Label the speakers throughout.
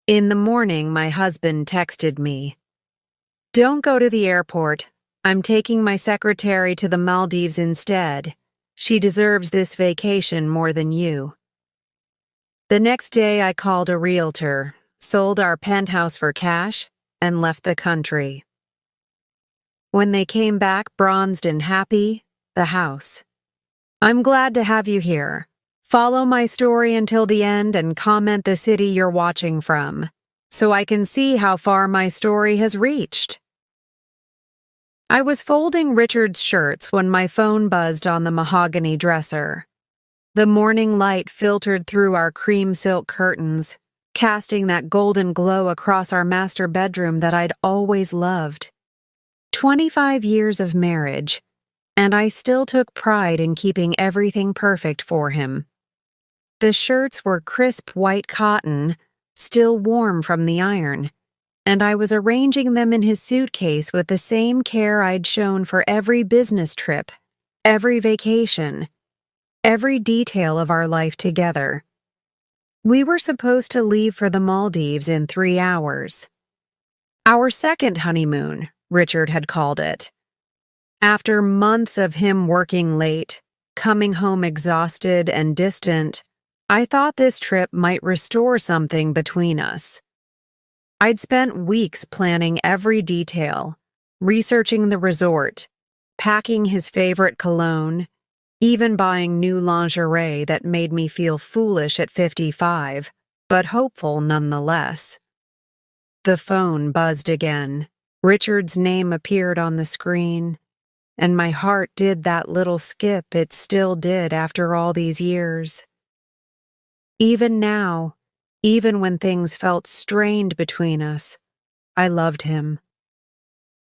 Speaker 1: In the morning, my husband texted me, "Don't go to the airport. I'm taking my secretary to the Maldives instead. She deserves this vacation more than you." The next day, I called a realtor, sold our penthouse for cash, and left the country. When they came back bronzed and happy, the house. "I'm glad to have you here. Follow my story until the end and comment the city you're watching from, so I can see how far my story has reached." I was folding Richard's shirts when my phone buzzed on the mahogany dresser. The morning light filtered through our cream silk curtains, casting that golden glow across our master bedroom that I'd always loved. 25 years of marriage, and I still took pride in keeping everything perfect for him. The shirts were crisp white cotton, still warm from the iron, and I was arranging them in his suitcase with the same care I'd shown for every business trip, every vacation, every detail of our life together. We were supposed to leave for the Maldives in 3 hours. Our second honeymoon, Richard had called it. After months of him working late, coming home exhausted and distant, I thought this trip might restore something between us. I'd spent weeks planning every detail, researching the resort, packing his favorite cologne, even buying new lingerie that made me feel foolish at 55, but hopeful nonetheless. The phone buzzed again. Richard's name appeared on the screen, and my heart did that little skip it still did after all these years. Even now, even when things felt strained between us, I loved him.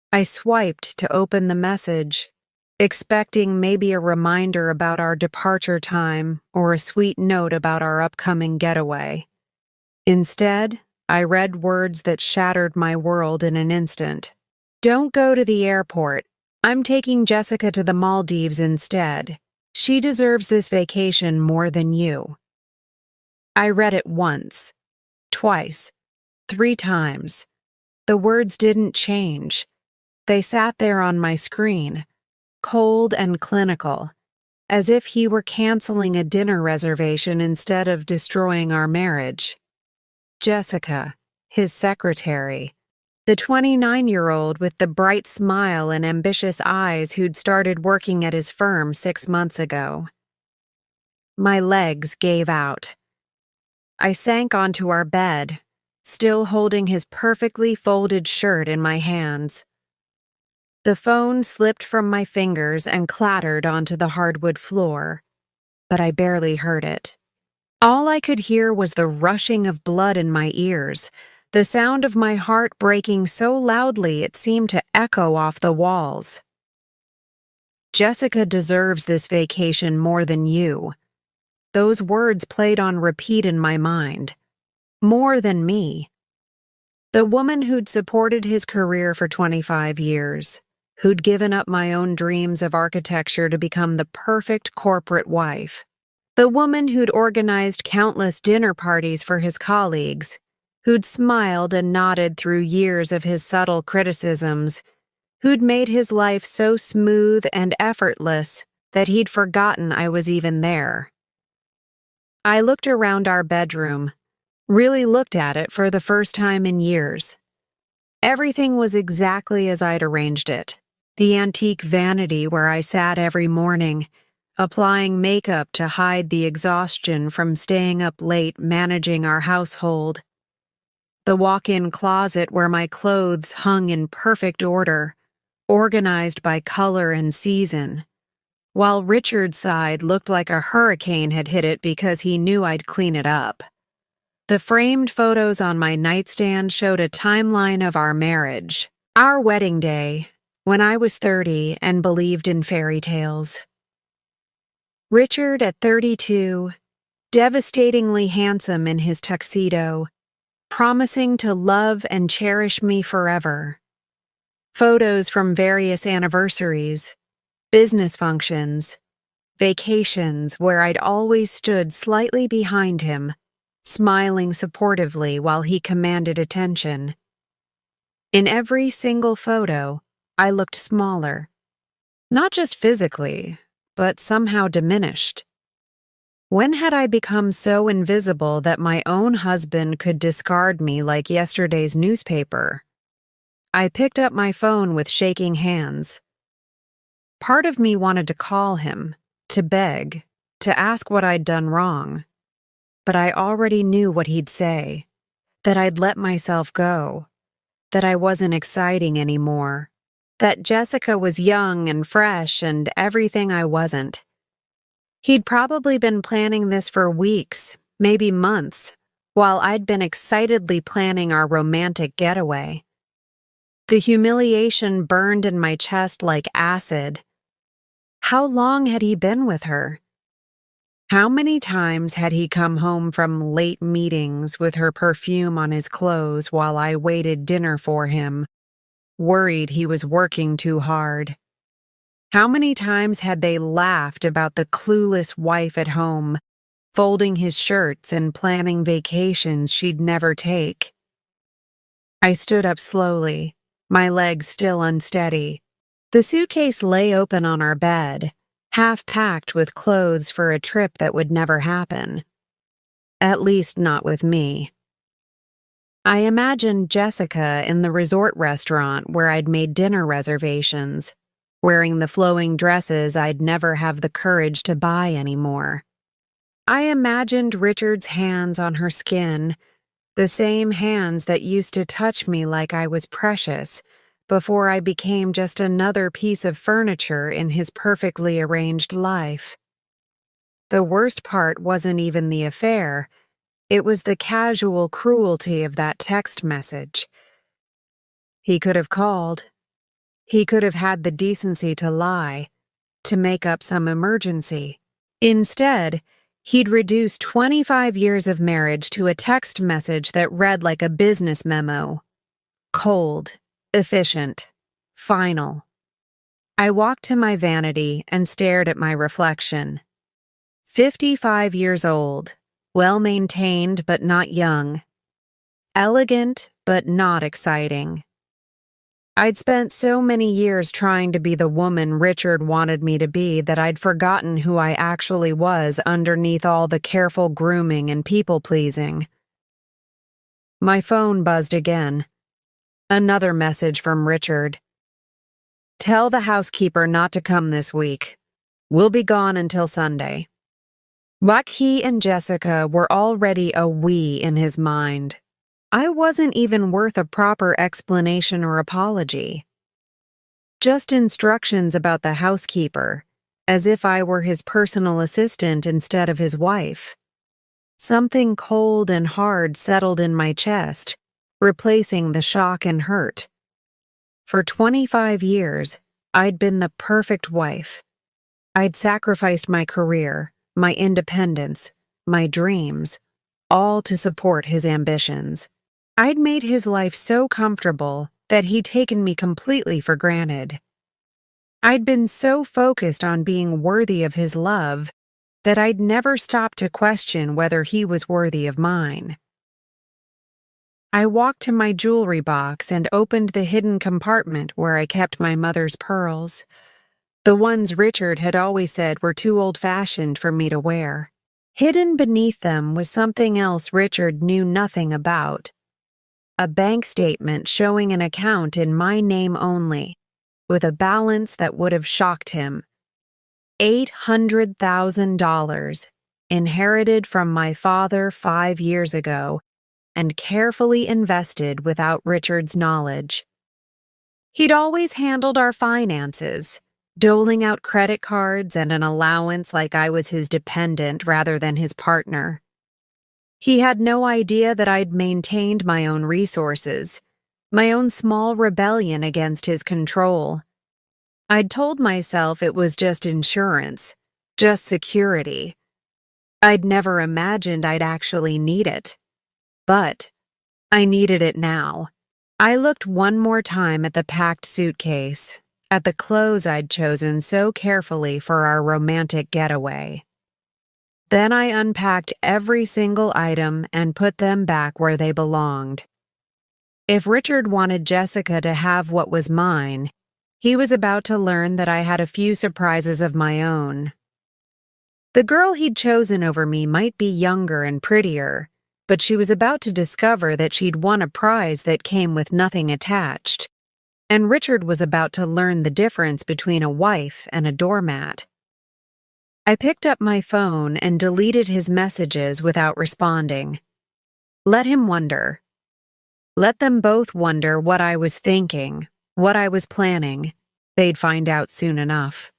Speaker 1: I swiped to open the message, expecting maybe a reminder about our departure time or a sweet note about our upcoming getaway. Instead, I read words that shattered my world in an instant. "Don't go to the airport. I'm taking Jessica to the Maldives instead. She deserves this vacation more than you." I read it once, twice, 3 times. The words didn't change. They sat there on my screen, cold and clinical, as if he were canceling a dinner reservation instead of destroying our marriage. Jessica, his secretary, the 29-year-old with the bright smile and ambitious eyes who'd started working at his firm 6 months ago. My legs gave out. I sank onto our bed, still holding his perfectly folded shirt in my hands. The phone slipped from my fingers and clattered onto the hardwood floor, but I barely heard it. All I could hear was the rushing of blood in my ears, the sound of my heart breaking so loudly it seemed to echo off the walls. "Jessica deserves this vacation more than you." Those words played on repeat in my mind. More than me. The woman who'd supported his career for 25 years, who'd given up my own dreams of architecture to become the perfect corporate wife. The woman who'd organized countless dinner parties for his colleagues, who'd smiled and nodded through years of his subtle criticisms, who'd made his life so smooth and effortless that he'd forgotten I was even there. I looked around our bedroom, really looked at it for the first time in years. Everything was exactly as I'd arranged it. The antique vanity where I sat every morning, applying makeup to hide the exhaustion from staying up late managing our household. The walk-in closet where my clothes hung in perfect order, organized by color and season, while Richard's side looked like a hurricane had hit it because he knew I'd clean it up. The framed photos on my nightstand showed a timeline of our marriage, our wedding day, when I was 30 and believed in fairy tales. Richard at 32, devastatingly handsome in his tuxedo, promising to love and cherish me forever. Photos from various anniversaries, business functions, vacations where I'd always stood slightly behind him, smiling supportively while he commanded attention. In every single photo, I looked smaller, not just physically, but somehow diminished. When had I become so invisible that my own husband could discard me like yesterday's newspaper? I picked up my phone with shaking hands. Part of me wanted to call him, to beg, to ask what I'd done wrong. But I already knew what he'd say, that I'd let myself go, that I wasn't exciting anymore, that Jessica was young and fresh and everything I wasn't. He'd probably been planning this for weeks, maybe months, while I'd been excitedly planning our romantic getaway. The humiliation burned in my chest like acid. How long had he been with her? How many times had he come home from late meetings with her perfume on his clothes while I waited dinner for him, worried he was working too hard? How many times had they laughed about the clueless wife at home, folding his shirts and planning vacations she'd never take? I stood up slowly, my legs still unsteady. The suitcase lay open on our bed, half packed with clothes for a trip that would never happen. At least not with me. I imagined Jessica in the resort restaurant where I'd made dinner reservations, wearing the flowing dresses I'd never have the courage to buy anymore. I imagined Richard's hands on her skin, the same hands that used to touch me like I was precious, before I became just another piece of furniture in his perfectly arranged life. The worst part wasn't even the affair, it was the casual cruelty of that text message. He could have called. He could have had the decency to lie, to make up some emergency. Instead, he'd reduced 25 years of marriage to a text message that read like a business memo. Cold. Efficient. Final. I walked to my vanity and stared at my reflection. 55 years old, well-maintained but not young. Elegant but not exciting. I'd spent so many years trying to be the woman Richard wanted me to be that I'd forgotten who I actually was underneath all the careful grooming and people-pleasing. My phone buzzed again. Another message from Richard. Tell the housekeeper not to come this week. We'll be gone until Sunday. Like he and Jessica were already a we in his mind. I wasn't even worth a proper explanation or apology. Just instructions about the housekeeper, as if I were his personal assistant instead of his wife. Something cold and hard settled in my chest, replacing the shock and hurt. For 25 years, I'd been the perfect wife. I'd sacrificed my career, my independence, my dreams, all to support his ambitions. I'd made his life so comfortable that he'd taken me completely for granted. I'd been so focused on being worthy of his love that I'd never stopped to question whether he was worthy of mine. I walked to my jewelry box and opened the hidden compartment where I kept my mother's pearls, the ones Richard had always said were too old-fashioned for me to wear. Hidden beneath them was something else Richard knew nothing about. A bank statement showing an account in my name only, with a balance that would have shocked him. $800,000, inherited from my father 5 years ago, and carefully invested without Richard's knowledge. He'd always handled our finances, doling out credit cards and an allowance like I was his dependent rather than his partner. He had no idea that I'd maintained my own resources, my own small rebellion against his control. I'd told myself it was just insurance, just security. I'd never imagined I'd actually need it. But I needed it now. I looked one more time at the packed suitcase, at the clothes I'd chosen so carefully for our romantic getaway. Then I unpacked every single item and put them back where they belonged. If Richard wanted Jessica to have what was mine, he was about to learn that I had a few surprises of my own. The girl he'd chosen over me might be younger and prettier, but she was about to discover that she'd won a prize that came with nothing attached, and Richard was about to learn the difference between a wife and a doormat. I picked up my phone and deleted his messages without responding. Let him wonder. Let them both wonder what I was thinking, what I was planning. They'd find out soon enough.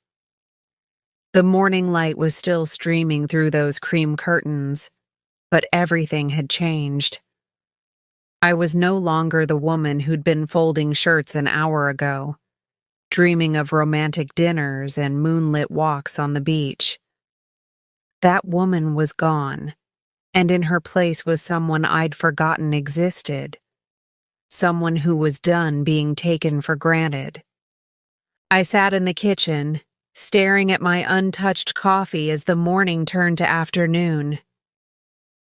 Speaker 1: The morning light was still streaming through those cream curtains, but everything had changed. I was no longer the woman who'd been folding shirts an hour ago, dreaming of romantic dinners and moonlit walks on the beach. That woman was gone, and in her place was someone I'd forgotten existed. Someone who was done being taken for granted. I sat in the kitchen, staring at my untouched coffee as the morning turned to afternoon.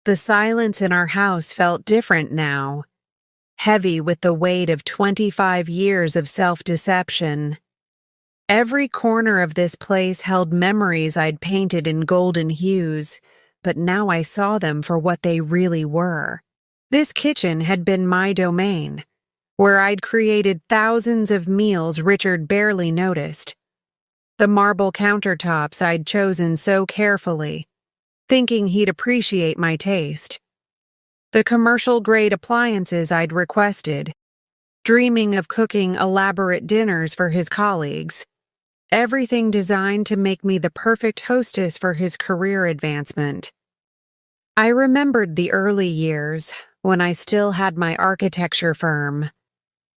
Speaker 1: The silence in our house felt different now, heavy with the weight of 25 years of self-deception. Every corner of this place held memories I'd painted in golden hues, but now I saw them for what they really were. This kitchen had been my domain, where I'd created thousands of meals Richard barely noticed. The marble countertops I'd chosen so carefully, thinking he'd appreciate my taste. The commercial-grade appliances I'd requested, dreaming of cooking elaborate dinners for his colleagues. Everything designed to make me the perfect hostess for his career advancement. I remembered the early years, when I still had my architecture firm.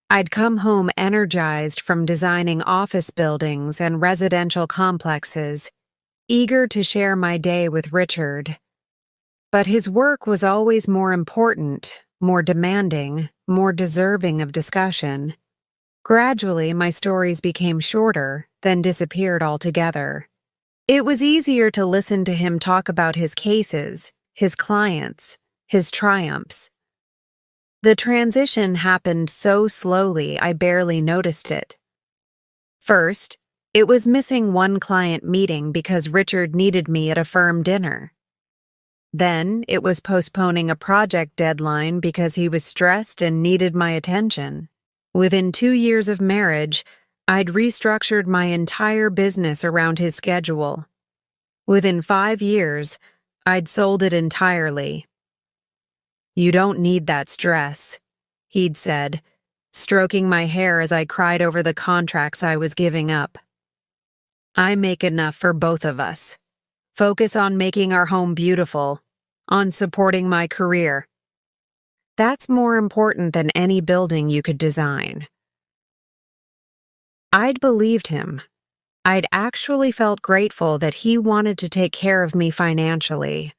Speaker 1: I'd come home energized from designing office buildings and residential complexes, eager to share my day with Richard. But his work was always more important, more demanding, more deserving of discussion. Gradually, my stories became shorter, then disappeared altogether. It was easier to listen to him talk about his cases, his clients, his triumphs. The transition happened so slowly I barely noticed it. First, it was missing one client meeting because Richard needed me at a firm dinner. Then, it was postponing a project deadline because he was stressed and needed my attention. Within 2 years of marriage, I'd restructured my entire business around his schedule. Within 5 years, I'd sold it entirely. "You don't need that stress," he'd said, stroking my hair as I cried over the contracts I was giving up. "I make enough for both of us. Focus on making our home beautiful, on supporting my career. That's more important than any building you could design." I'd believed him. I'd actually felt grateful that he wanted to take care of me financially.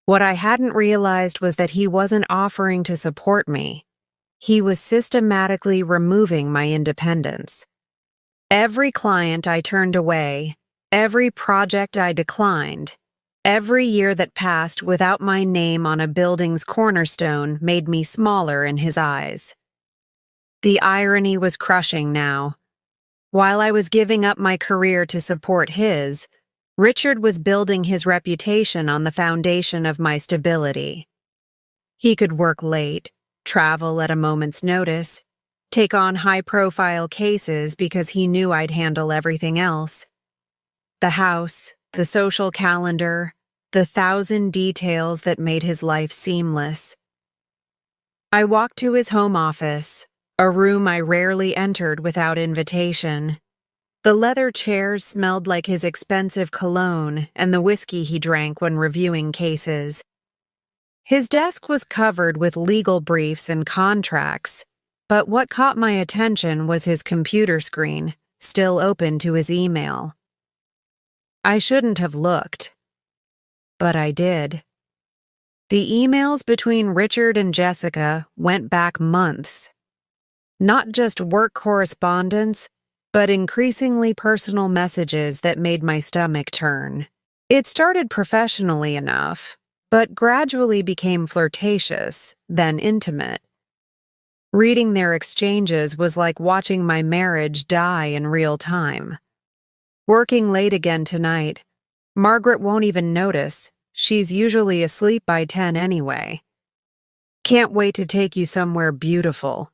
Speaker 1: What I hadn't realized was that he wasn't offering to support me. He was systematically removing my independence. Every client I turned away, every project I declined, every year that passed without my name on a building's cornerstone made me smaller in his eyes. The irony was crushing now. While I was giving up my career to support his, Richard was building his reputation on the foundation of my stability. He could work late, travel at a moment's notice, take on high-profile cases because he knew I'd handle everything else. The house, the social calendar, the 1,000 details that made his life seamless. I walked to his home office, a room I rarely entered without invitation. The leather chairs smelled like his expensive cologne and the whiskey he drank when reviewing cases. His desk was covered with legal briefs and contracts, but what caught my attention was his computer screen, still open to his email. I shouldn't have looked, but I did. The emails between Richard and Jessica went back months. Not just work correspondence, but increasingly personal messages that made my stomach turn. It started professionally enough, but gradually became flirtatious, then intimate. Reading their exchanges was like watching my marriage die in real time. Working late again tonight. Margaret won't even notice. She's usually asleep by 10 anyway. Can't wait to take you somewhere beautiful.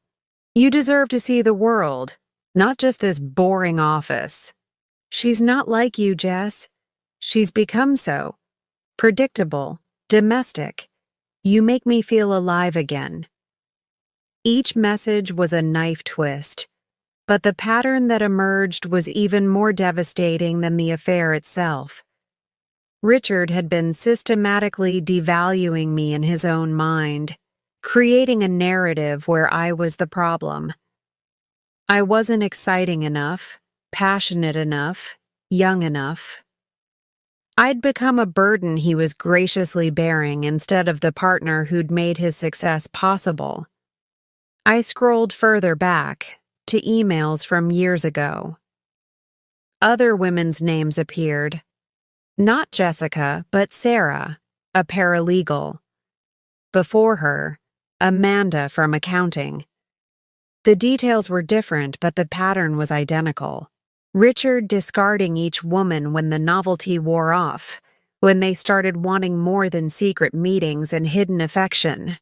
Speaker 1: You deserve to see the world, not just this boring office. She's not like you, Jess. She's become so. Predictable, domestic. You make me feel alive again. Each message was a knife twist, but the pattern that emerged was even more devastating than the affair itself. Richard had been systematically devaluing me in his own mind, creating a narrative where I was the problem. I wasn't exciting enough, passionate enough, young enough. I'd become a burden he was graciously bearing instead of the partner who'd made his success possible. I scrolled further back, to emails from years ago. Other women's names appeared. Not Jessica, but Sarah, a paralegal. Before her, Amanda from accounting. The details were different, but the pattern was identical. Richard discarding each woman when the novelty wore off, when they started wanting more than secret meetings and hidden affection.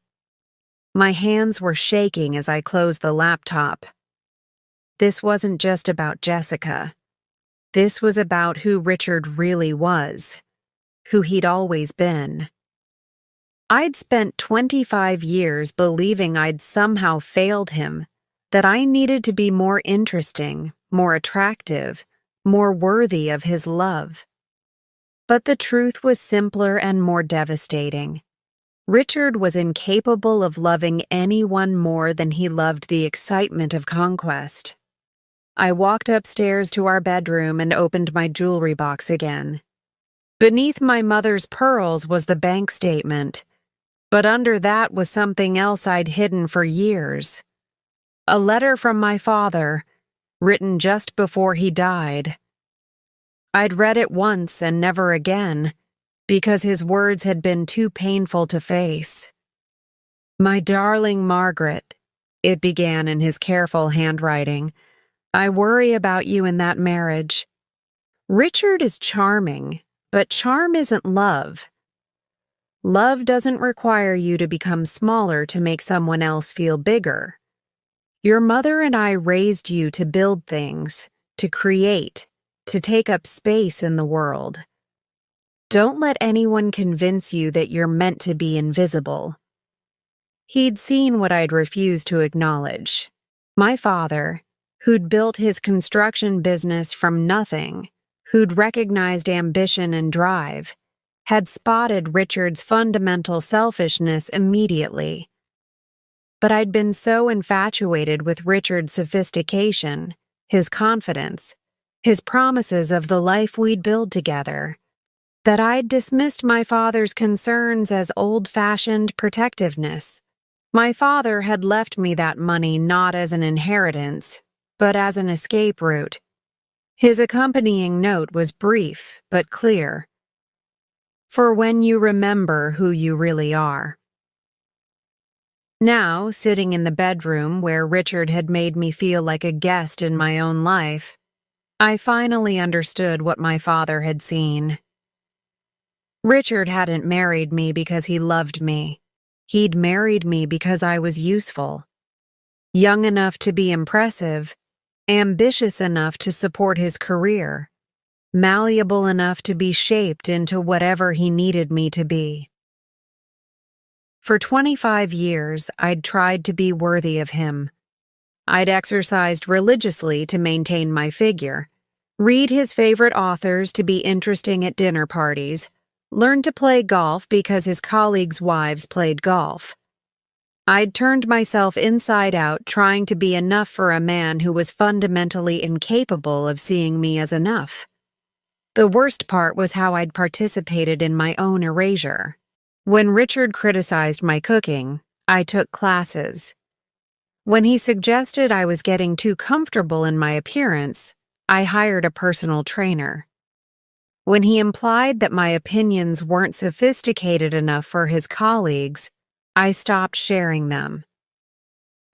Speaker 1: My hands were shaking as I closed the laptop. This wasn't just about Jessica. This was about who Richard really was, who he'd always been. I'd spent 25 years believing I'd somehow failed him, that I needed to be more interesting, more attractive, more worthy of his love. But the truth was simpler and more devastating. Richard was incapable of loving anyone more than he loved the excitement of conquest. I walked upstairs to our bedroom and opened my jewelry box again. Beneath my mother's pearls was the bank statement, but under that was something else I'd hidden for years. A letter from my father, written just before he died. I'd read it once and never again, because his words had been too painful to face. "My darling Margaret," it began in his careful handwriting, "I worry about you in that marriage. Richard is charming, but charm isn't love. Love doesn't require you to become smaller to make someone else feel bigger. Your mother and I raised you to build things, to create, to take up space in the world. Don't let anyone convince you that you're meant to be invisible." He'd seen what I'd refused to acknowledge. My father, who'd built his construction business from nothing, who'd recognized ambition and drive, had spotted Richard's fundamental selfishness immediately. But I'd been so infatuated with Richard's sophistication, his confidence, his promises of the life we'd build together, that I'd dismissed my father's concerns as old-fashioned protectiveness. My father had left me that money not as an inheritance, but as an escape route. His accompanying note was brief but clear. "For when you remember who you really are." Now, sitting in the bedroom where Richard had made me feel like a guest in my own life, I finally understood what my father had seen. Richard hadn't married me because he loved me. He'd married me because I was useful. Young enough to be impressive, ambitious enough to support his career, malleable enough to be shaped into whatever he needed me to be. For 25 years, I'd tried to be worthy of him. I'd exercised religiously to maintain my figure, read his favorite authors to be interesting at dinner parties, learned to play golf because his colleagues' wives played golf. I'd turned myself inside out trying to be enough for a man who was fundamentally incapable of seeing me as enough. The worst part was how I'd participated in my own erasure. When Richard criticized my cooking, I took classes. When he suggested I was getting too comfortable in my appearance, I hired a personal trainer. When he implied that my opinions weren't sophisticated enough for his colleagues, I stopped sharing them.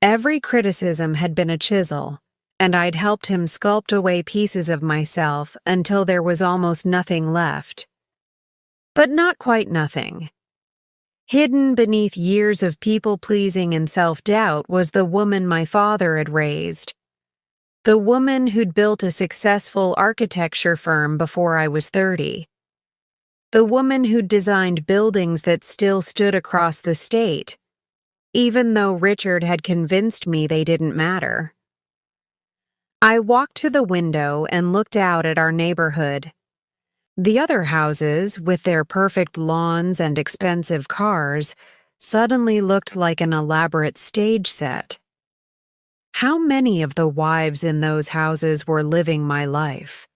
Speaker 1: Every criticism had been a chisel, and I'd helped him sculpt away pieces of myself until there was almost nothing left. But not quite nothing. Hidden beneath years of people-pleasing and self-doubt was the woman my father had raised. The woman who'd built a successful architecture firm before I was 30. The woman who'd designed buildings that still stood across the state, even though Richard had convinced me they didn't matter. I walked to the window and looked out at our neighborhood. The other houses, with their perfect lawns and expensive cars, suddenly looked like an elaborate stage set. How many of the wives in those houses were living my life?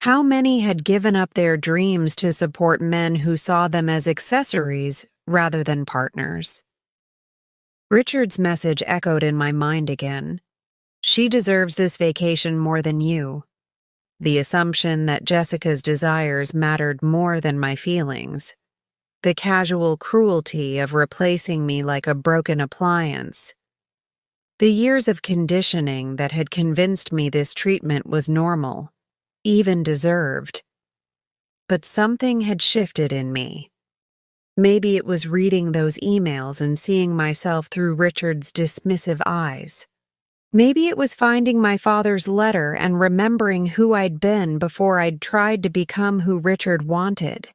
Speaker 1: How many had given up their dreams to support men who saw them as accessories rather than partners? Richard's message echoed in my mind again. She deserves this vacation more than you. The assumption that Jessica's desires mattered more than my feelings. The casual cruelty of replacing me like a broken appliance. The years of conditioning that had convinced me this treatment was normal, even deserved. But something had shifted in me. Maybe it was reading those emails and seeing myself through Richard's dismissive eyes. Maybe it was finding my father's letter and remembering who I'd been before I'd tried to become who Richard wanted.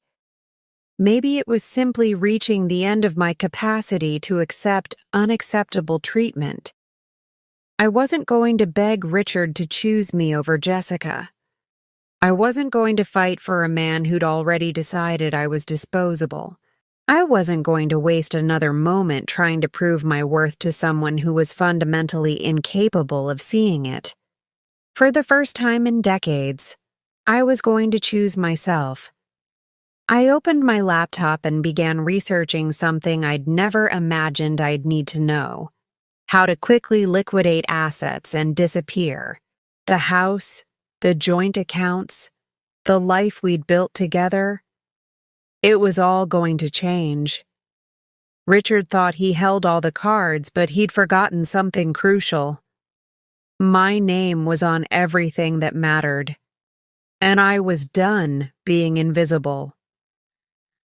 Speaker 1: Maybe it was simply reaching the end of my capacity to accept unacceptable treatment. I wasn't going to beg Richard to choose me over Jessica. I wasn't going to fight for a man who'd already decided I was disposable. I wasn't going to waste another moment trying to prove my worth to someone who was fundamentally incapable of seeing it. For the first time in decades, I was going to choose myself. I opened my laptop and began researching something I'd never imagined I'd need to know. How to quickly liquidate assets and disappear. The house, the joint accounts, the life we'd built together. It was all going to change. Richard thought he held all the cards, but he'd forgotten something crucial. My name was on everything that mattered, and I was done being invisible.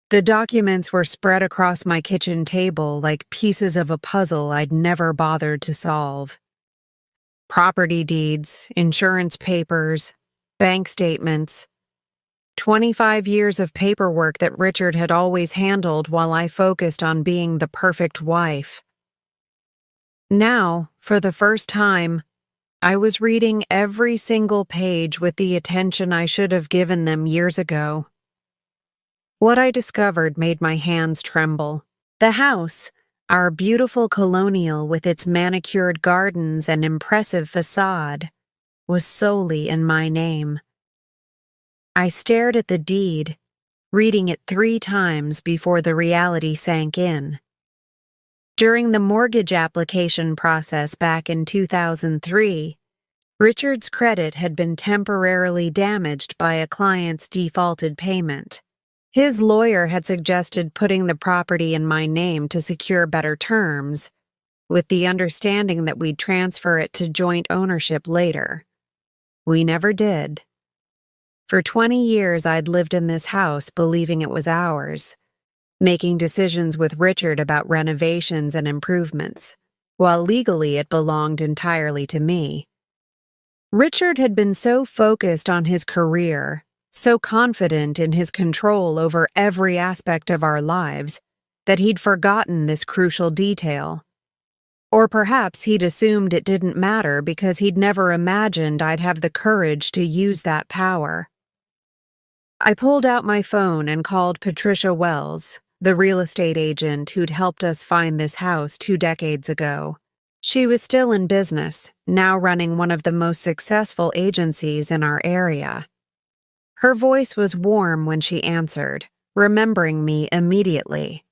Speaker 1: The documents were spread across my kitchen table like pieces of a puzzle I'd never bothered to solve. Property deeds, insurance papers, bank statements. 25 years of paperwork that Richard had always handled while I focused on being the perfect wife. Now, for the first time, I was reading every single page with the attention I should have given them years ago. What I discovered made my hands tremble. The house, our beautiful colonial with its manicured gardens and impressive facade, was solely in my name. I stared at the deed, reading it 3 times before the reality sank in. During the mortgage application process back in 2003, Richard's credit had been temporarily damaged by a client's defaulted payment. His lawyer had suggested putting the property in my name to secure better terms, with the understanding that we'd transfer it to joint ownership later. We never did. For 20 years, I'd lived in this house believing it was ours, making decisions with Richard about renovations and improvements, while legally it belonged entirely to me. Richard had been so focused on his career, so confident in his control over every aspect of our lives, that he'd forgotten this crucial detail. Or perhaps he'd assumed it didn't matter because he'd never imagined I'd have the courage to use that power. I pulled out my phone and called Patricia Wells, the real estate agent who'd helped us find this house 2 decades ago. She was still in business, now running one of the most successful agencies in our area. Her voice was warm when she answered, remembering me immediately.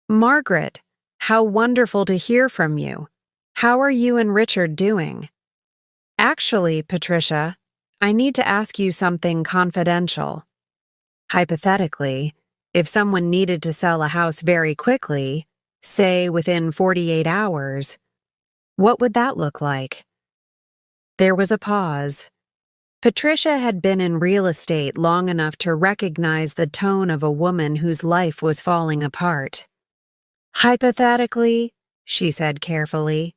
Speaker 1: "Margaret, how wonderful to hear from you. How are you and Richard doing?" "Actually, Patricia, I need to ask you something confidential." Hypothetically, if someone needed to sell a house very quickly, say within 48 hours, what would that look like? There was a pause. Patricia had been in real estate long enough to recognize the tone of a woman whose life was falling apart. Hypothetically, she said carefully,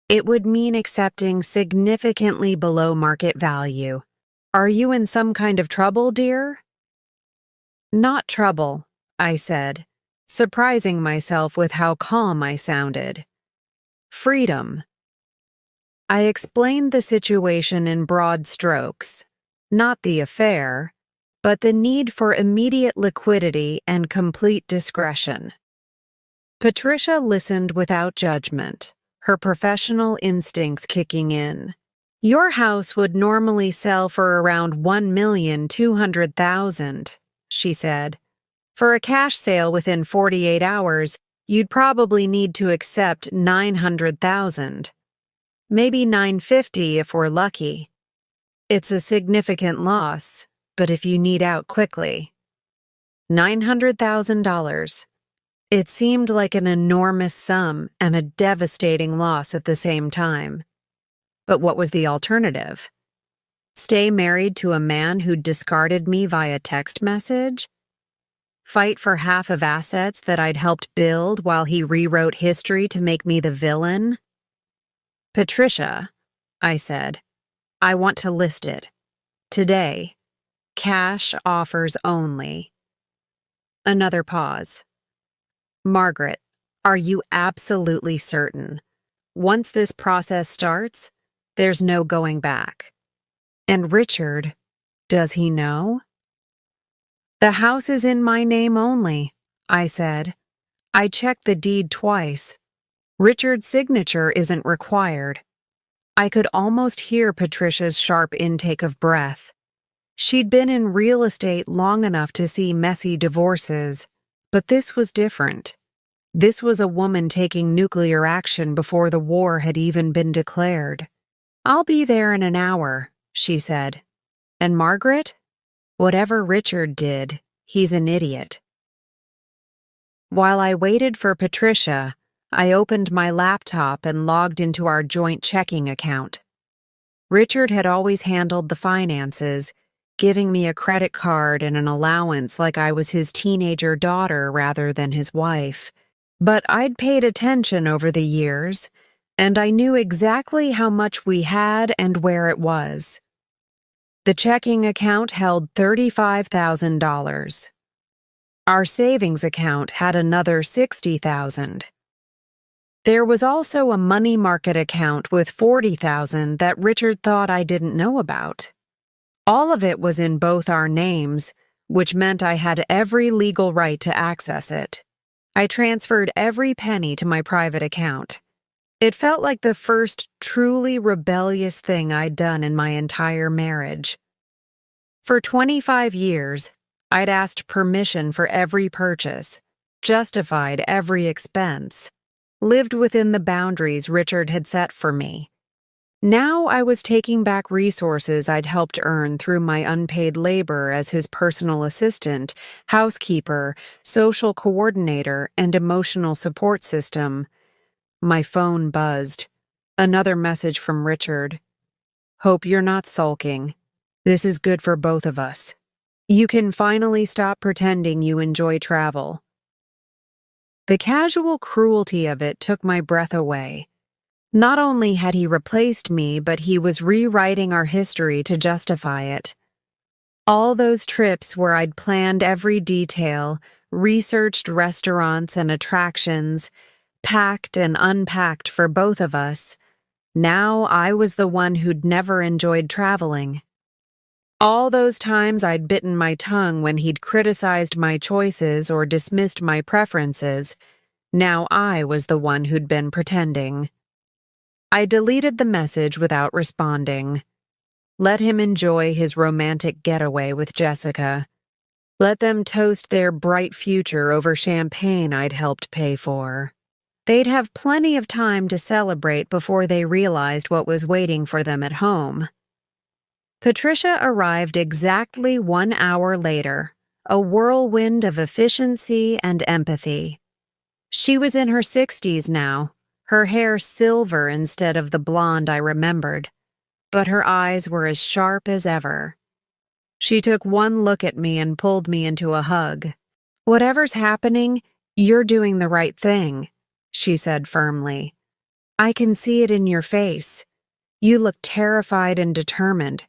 Speaker 1: it would mean accepting significantly below market value. Are you in some kind of trouble, dear? Not trouble, I said, surprising myself with how calm I sounded. Freedom. I explained the situation in broad strokes, not the affair, but the need for immediate liquidity and complete discretion. Patricia listened without judgment, her professional instincts kicking in. Your house would normally sell for around $1,200,000, she said. For a cash sale within 48 hours, you'd probably need to accept $900,000. Maybe $950 if we're lucky. It's a significant loss, but if you need out quickly. $900,000. It seemed like an enormous sum and a devastating loss at the same time. But what was the alternative? Stay married to a man who discarded me via text message? Fight for half of assets that I'd helped build while he rewrote history to make me the villain? Patricia, I said, I want to list it. Today. Cash offers only. Another pause. Margaret, are you absolutely certain? Once this process starts, there's no going back. And Richard, does he know? The house is in my name only, I said. I checked the deed twice. Richard's signature isn't required. I could almost hear Patricia's sharp intake of breath. She'd been in real estate long enough to see messy divorces, but this was different. This was a woman taking nuclear action before the war had even been declared. I'll be there in an hour, she said. And Margaret? Whatever Richard did, he's an idiot. While I waited for Patricia, I opened my laptop and logged into our joint checking account. Richard had always handled the finances, giving me a credit card and an allowance like I was his teenager daughter rather than his wife. But I'd paid attention over the years, and I knew exactly how much we had and where it was. The checking account held $35,000. Our savings account had another $60,000. There was also a money market account with $40,000 that Richard thought I didn't know about. All of it was in both our names, which meant I had every legal right to access it. I transferred every penny to my private account. It felt like the first truly rebellious thing I'd done in my entire marriage. For 25 years, I'd asked permission for every purchase, justified every expense, lived within the boundaries Richard had set for me. Now I was taking back resources I'd helped earn through my unpaid labor as his personal assistant, housekeeper, social coordinator, and emotional support system. My phone buzzed. Another message from Richard. Hope you're not sulking. This is good for both of us. You can finally stop pretending you enjoy travel. The casual cruelty of it took my breath away. Not only had he replaced me, but he was rewriting our history to justify it. All those trips where I'd planned every detail, researched restaurants and attractions, packed and unpacked for both of us, now I was the one who'd never enjoyed traveling. All those times I'd bitten my tongue when he'd criticized my choices or dismissed my preferences, now I was the one who'd been pretending. I deleted the message without responding. Let him enjoy his romantic getaway with Jessica. Let them toast their bright future over champagne I'd helped pay for. They'd have plenty of time to celebrate before they realized what was waiting for them at home. Patricia arrived exactly 1 hour later, a whirlwind of efficiency and empathy. She was in her 60s now, her hair silver instead of the blonde I remembered, but her eyes were as sharp as ever. She took one look at me and pulled me into a hug. "Whatever's happening, you're doing the right thing," she said firmly. "I can see it in your face. You look terrified and determined,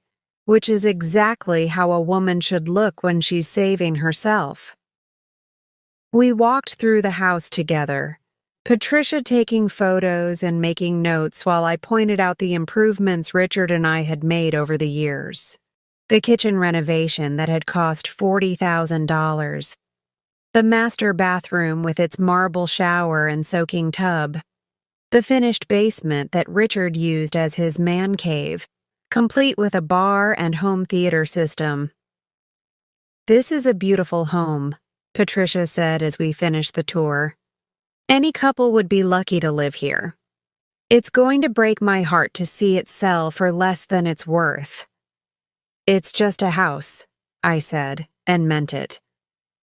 Speaker 1: which is exactly how a woman should look when she's saving herself." We walked through the house together, Patricia taking photos and making notes while I pointed out the improvements Richard and I had made over the years. The kitchen renovation that had cost $40,000, the master bathroom with its marble shower and soaking tub, the finished basement that Richard used as his man cave, complete with a bar and home theater system. "This is a beautiful home," Patricia said as we finished the tour. "Any couple would be lucky to live here. It's going to break my heart to see it sell for less than it's worth." "It's just a house," I said, and meant it.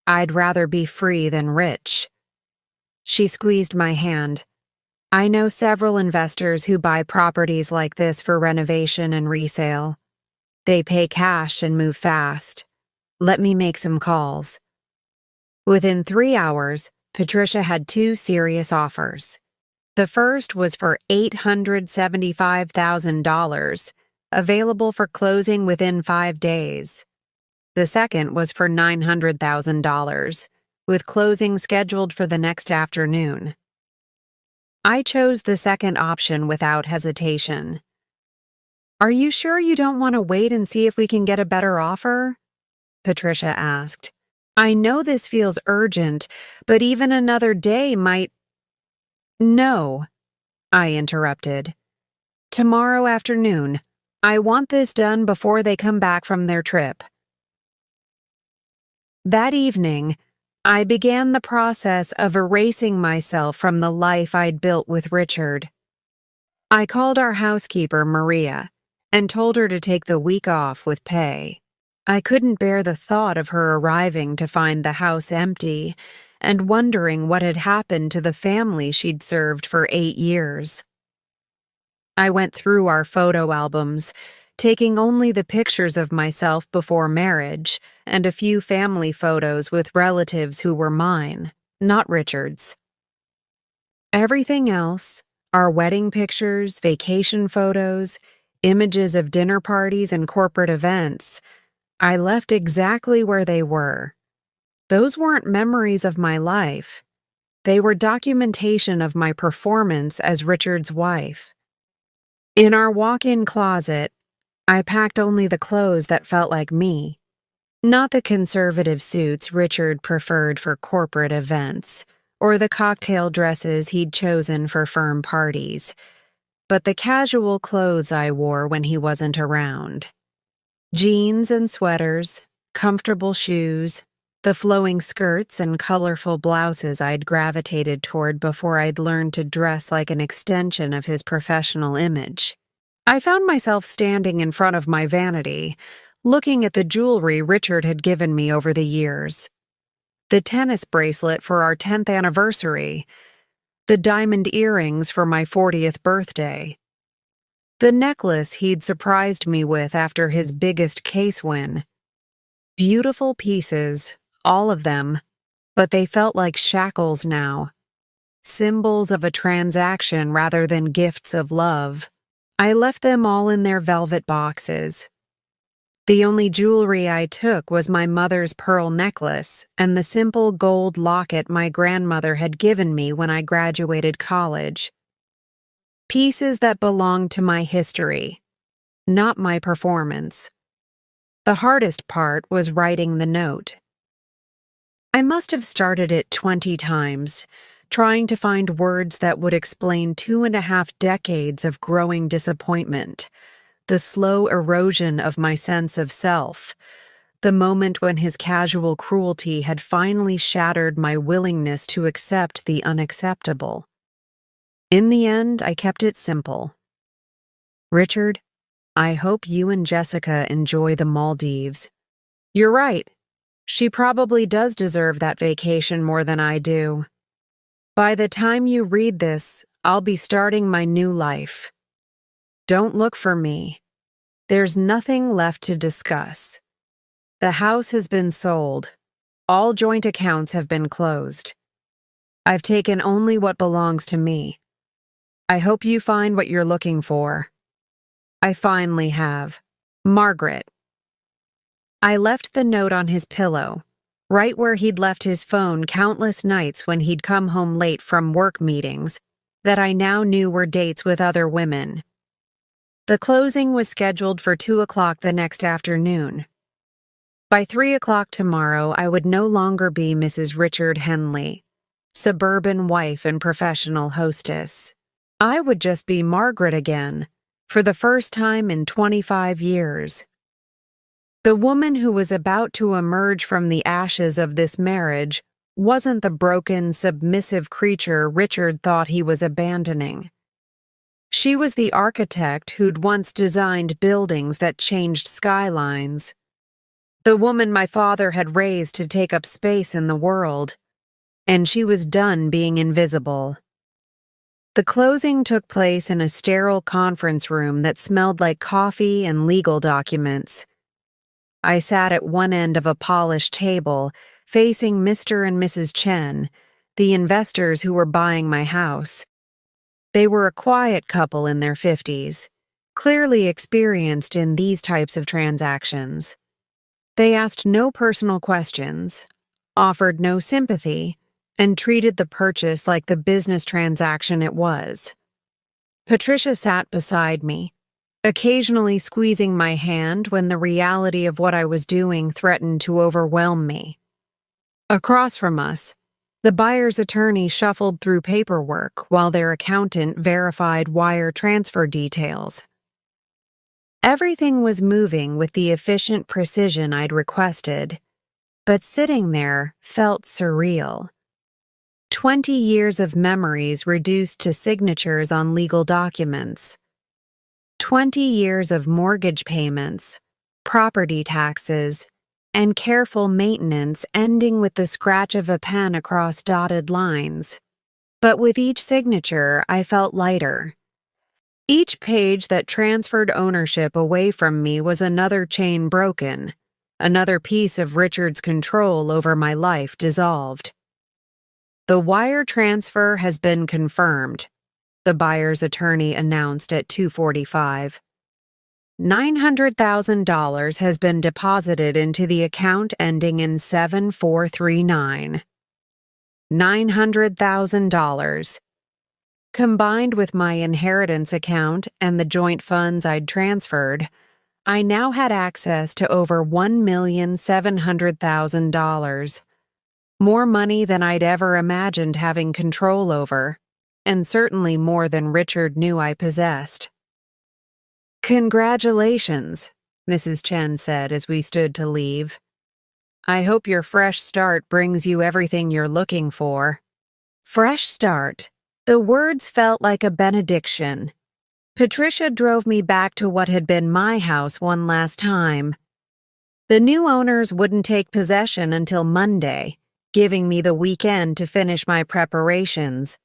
Speaker 1: "I'd rather be free than rich." She squeezed my hand. "I know several investors who buy properties like this for renovation and resale. They pay cash and move fast. Let me make some calls." Within 3 hours, Patricia had 2 serious offers. The first was for $875,000, available for closing within 5 days. The second was for $900,000, with closing scheduled for the next afternoon. I chose the second option without hesitation. "Are you sure you don't want to wait and see if we can get a better offer?" Patricia asked. "I know this feels urgent, but even another day might—" "No," I interrupted. "Tomorrow afternoon. I want this done before they come back from their trip." That evening, I began the process of erasing myself from the life I'd built with Richard. I called our housekeeper, Maria, and told her to take the week off with pay. I couldn't bear the thought of her arriving to find the house empty and wondering what had happened to the family she'd served for 8 years. I went through our photo albums, taking only the pictures of myself before marriage and a few family photos with relatives who were mine, not Richard's. Everything else, our wedding pictures, vacation photos, images of dinner parties and corporate events, I left exactly where they were. Those weren't memories of my life. They were documentation of my performance as Richard's wife. In our walk-in closet, I packed only the clothes that felt like me, not the conservative suits Richard preferred for corporate events, or the cocktail dresses he'd chosen for firm parties, but the casual clothes I wore when he wasn't around. Jeans and sweaters, comfortable shoes, the flowing skirts and colorful blouses I'd gravitated toward before I'd learned to dress like an extension of his professional image. I found myself standing in front of my vanity, looking at the jewelry Richard had given me over the years. The tennis bracelet for our 10th anniversary, the diamond earrings for my 40th birthday, the necklace he'd surprised me with after his biggest case win. Beautiful pieces, all of them, but they felt like shackles now, symbols of a transaction rather than gifts of love. I left them all in their velvet boxes. The only jewelry I took was my mother's pearl necklace and the simple gold locket my grandmother had given me when I graduated college. Pieces that belonged to my history, not my performance. The hardest part was writing the note. I must have started it 20 times, trying to find words that would explain 2.5 decades of growing disappointment, the slow erosion of my sense of self, the moment when his casual cruelty had finally shattered my willingness to accept the unacceptable. In the end, I kept it simple. "Richard, I hope you and Jessica enjoy the Maldives. You're right. She probably does deserve that vacation more than I do. By the time you read this, I'll be starting my new life. Don't look for me. There's nothing left to discuss. The house has been sold. All joint accounts have been closed. I've taken only what belongs to me. I hope you find what you're looking for. I finally have. Margaret. I left the note on his pillow, right where he'd left his phone countless nights when he'd come home late from work meetings that I now knew were dates with other women. The closing was scheduled for 2 o'clock the next afternoon. By 3 o'clock tomorrow, I would no longer be Mrs. Richard Henley, suburban wife and professional hostess. I would just be Margaret again, for the first time in 25 years. The woman who was about to emerge from the ashes of this marriage wasn't the broken, submissive creature Richard thought he was abandoning. She was the architect who'd once designed buildings that changed skylines. The woman my father had raised to take up space in the world. And she was done being invisible. The closing took place in a sterile conference room that smelled like coffee and legal documents. I sat at one end of a polished table, facing Mr. and Mrs. Chen, the investors who were buying my house. They were a quiet couple in their 50s, clearly experienced in these types of transactions. They asked no personal questions, offered no sympathy, and treated the purchase like the business transaction it was. Patricia sat beside me, occasionally squeezing my hand when the reality of what I was doing threatened to overwhelm me. Across from us, the buyer's attorney shuffled through paperwork while their accountant verified wire transfer details. Everything was moving with the efficient precision I'd requested, but sitting there felt surreal. 20 years of memories reduced to signatures on legal documents. 20 years of mortgage payments, property taxes, and careful maintenance ending with the scratch of a pen across dotted lines. But with each signature, I felt lighter. Each page that transferred ownership away from me was another chain broken, another piece of Richard's control over my life dissolved. The wire transfer has been confirmed, the buyer's attorney announced at 2:45. $900,000 has been deposited into the account ending in 7439. $900,000. Combined with my inheritance account and the joint funds I'd transferred, I now had access to over $1,700,000. More money than I'd ever imagined having control over, and certainly more than Richard knew I possessed. "Congratulations," Mrs. Chen said as we stood to leave. "I hope your fresh start brings you everything you're looking for." Fresh start. The words felt like a benediction. Patricia drove me back to what had been my house one last time. The new owners wouldn't take possession until Monday, giving me the weekend to finish my preparations.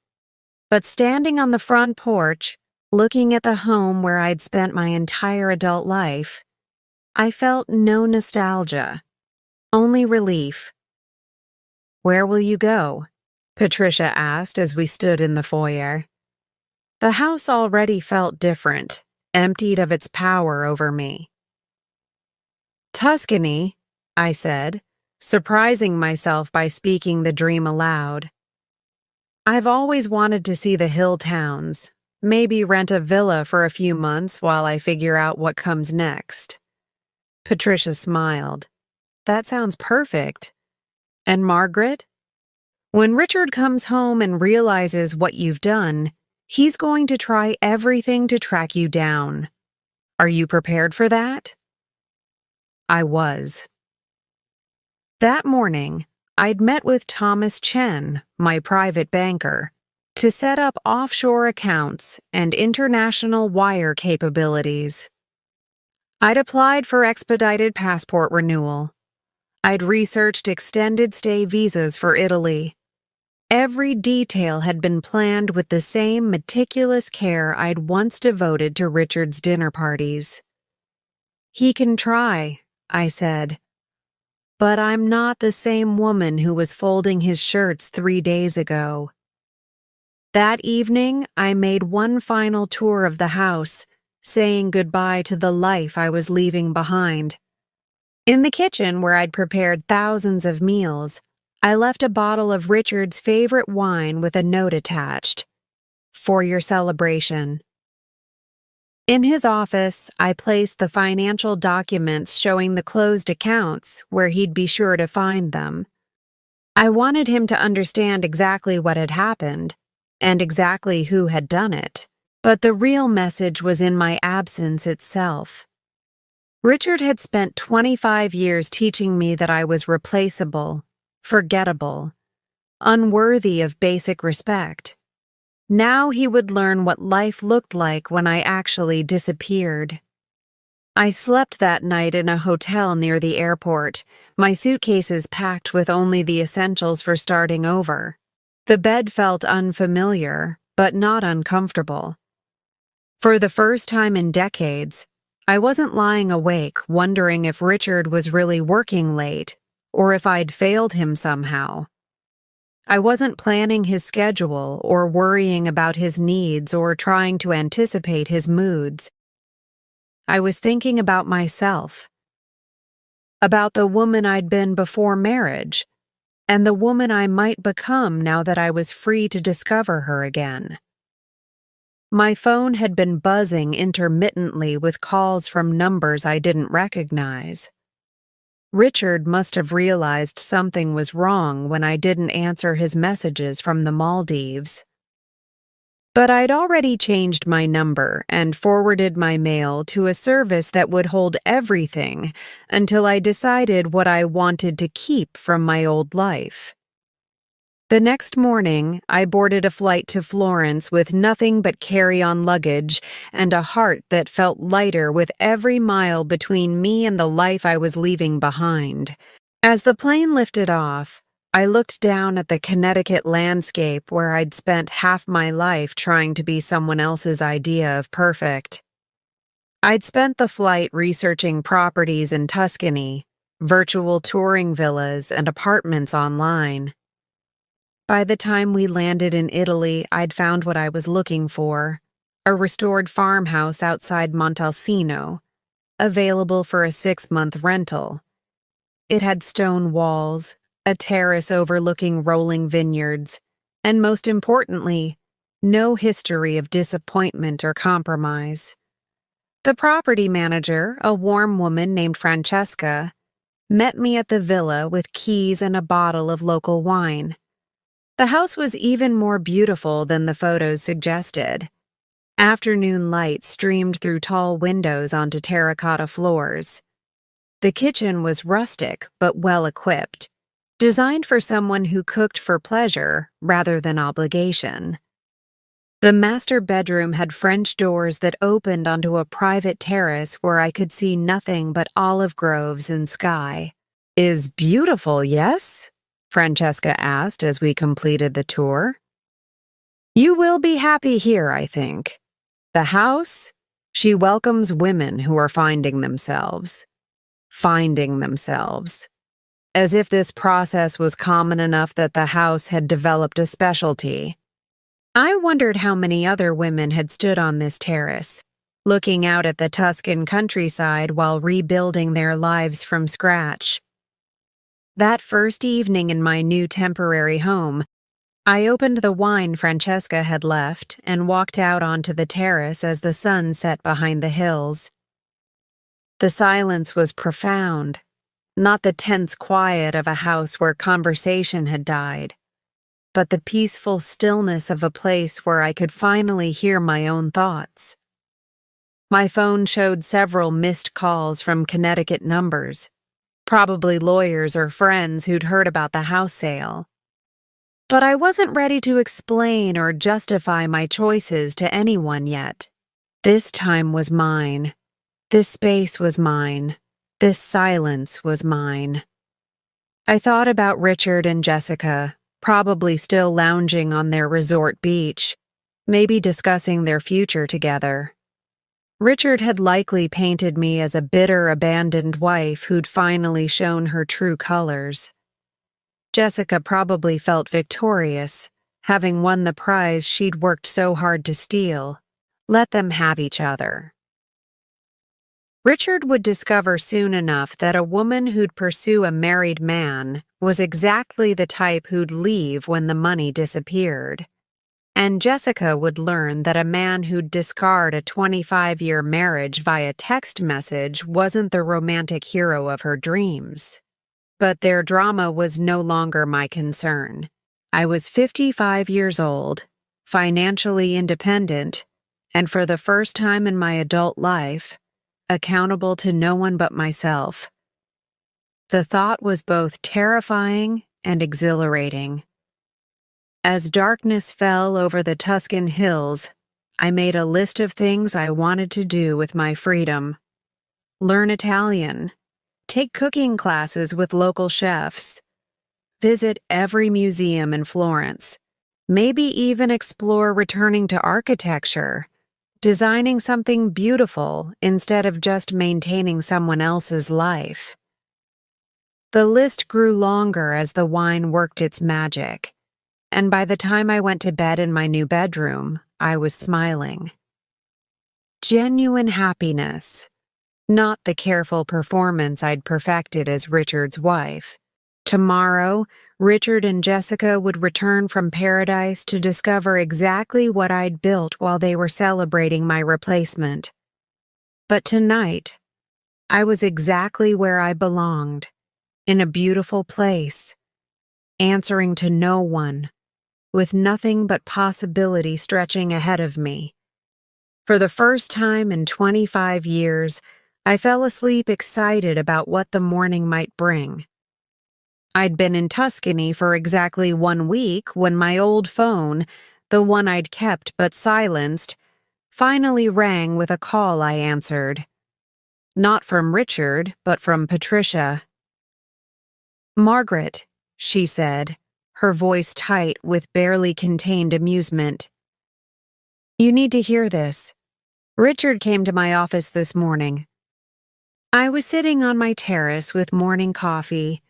Speaker 1: But standing on the front porch, looking at the home where I'd spent my entire adult life, I felt no nostalgia, only relief. "Where will you go?" Patricia asked as we stood in the foyer. The house already felt different, emptied of its power over me. "Tuscany," I said, surprising myself by speaking the dream aloud. "I've always wanted to see the hill towns. Maybe rent a villa for a few months while I figure out what comes next." Patricia smiled. "That sounds perfect. And Margaret? When Richard comes home and realizes what you've done, he's going to try everything to track you down. Are you prepared for that?" I was. That morning, I'd met with Thomas Chen, my private banker, to set up offshore accounts and international wire capabilities. I'd applied for expedited passport renewal. I'd researched extended stay visas for Italy. Every detail had been planned with the same meticulous care I'd once devoted to Richard's dinner parties. "He can try," I said, "but I'm not the same woman who was folding his shirts 3 days ago." That evening, I made one final tour of the house, saying goodbye to the life I was leaving behind. In the kitchen, where I'd prepared thousands of meals, I left a bottle of Richard's favorite wine with a note attached: "For your celebration." In his office, I placed the financial documents showing the closed accounts where he'd be sure to find them. I wanted him to understand exactly what had happened and exactly who had done it, but the real message was in my absence itself. Richard had spent 25 years teaching me that I was replaceable, forgettable, unworthy of basic respect. Now he would learn what life looked like when I actually disappeared. I slept that night in a hotel near the airport, my suitcases packed with only the essentials for starting over. The bed felt unfamiliar, but not uncomfortable. For the first time in decades, I wasn't lying awake wondering if Richard was really working late or if I'd failed him somehow. I wasn't planning his schedule or worrying about his needs or trying to anticipate his moods. I was thinking about myself, about the woman I'd been before marriage, and the woman I might become now that I was free to discover her again. My phone had been buzzing intermittently with calls from numbers I didn't recognize. Richard must have realized something was wrong when I didn't answer his messages from the Maldives. But I'd already changed my number and forwarded my mail to a service that would hold everything until I decided what I wanted to keep from my old life. The next morning, I boarded a flight to Florence with nothing but carry-on luggage and a heart that felt lighter with every mile between me and the life I was leaving behind. As the plane lifted off, I looked down at the Connecticut landscape where I'd spent half my life trying to be someone else's idea of perfect. I'd spent the flight researching properties in Tuscany, virtual touring villas, and apartments online. By the time we landed in Italy, I'd found what I was looking for: a restored farmhouse outside Montalcino, available for a 6-month rental. It had stone walls, a terrace overlooking rolling vineyards, and most importantly, no history of disappointment or compromise. The property manager, a warm woman named Francesca, met me at the villa with keys and a bottle of local wine. The house was even more beautiful than the photos suggested. Afternoon light streamed through tall windows onto terracotta floors. The kitchen was rustic but well-equipped, designed for someone who cooked for pleasure rather than obligation. The master bedroom had French doors that opened onto a private terrace where I could see nothing but olive groves and sky. "Is beautiful, yes?" Francesca asked as we completed the tour. "You will be happy here, I think. The house? She welcomes women who are finding themselves. Finding themselves. As if this process was common enough that the house had developed a specialty. I wondered how many other women had stood on this terrace, looking out at the Tuscan countryside while rebuilding their lives from scratch. That first evening in my new temporary home, I opened the wine Francesca had left and walked out onto the terrace as the sun set behind the hills. The silence was profound, not the tense quiet of a house where conversation had died, but the peaceful stillness of a place where I could finally hear my own thoughts. My phone showed several missed calls from Connecticut numbers, probably lawyers or friends who'd heard about the house sale. But I wasn't ready to explain or justify my choices to anyone yet. This time was mine. This space was mine. This silence was mine. I thought about Richard and Jessica, probably still lounging on their resort beach, maybe discussing their future together. Richard had likely painted me as a bitter, abandoned wife who'd finally shown her true colors. Jessica probably felt victorious, having won the prize she'd worked so hard to steal. Let them have each other. Richard would discover soon enough that a woman who'd pursue a married man was exactly the type who'd leave when the money disappeared. And Jessica would learn that a man who'd discard a 25-year marriage via text message wasn't the romantic hero of her dreams. But their drama was no longer my concern. I was 55 years old, financially independent, and for the first time in my adult life, accountable to no one but myself. The thought was both terrifying and exhilarating. As darkness fell over the Tuscan hills, I made a list of things I wanted to do with my freedom. Learn Italian, take cooking classes with local chefs, visit every museum in Florence, maybe even explore returning to architecture, designing something beautiful instead of just maintaining someone else's life. The list grew longer as the wine worked its magic, and by the time I went to bed in my new bedroom, I was smiling. Genuine happiness, not the careful performance I'd perfected as Richard's wife. Tomorrow, Richard and Jessica would return from paradise to discover exactly what I'd built while they were celebrating my replacement. But tonight, I was exactly where I belonged, in a beautiful place, answering to no one, with nothing but possibility stretching ahead of me. For the first time in 25 years, I fell asleep excited about what the morning might bring. I'd been in Tuscany for exactly 1 week when my old phone, the one I'd kept but silenced, finally rang with a call I answered. Not from Richard, but from Patricia. "Margaret," she said, her voice tight with barely contained amusement. "You need to hear this. Richard came to my office this morning." I was sitting on my terrace with morning coffee,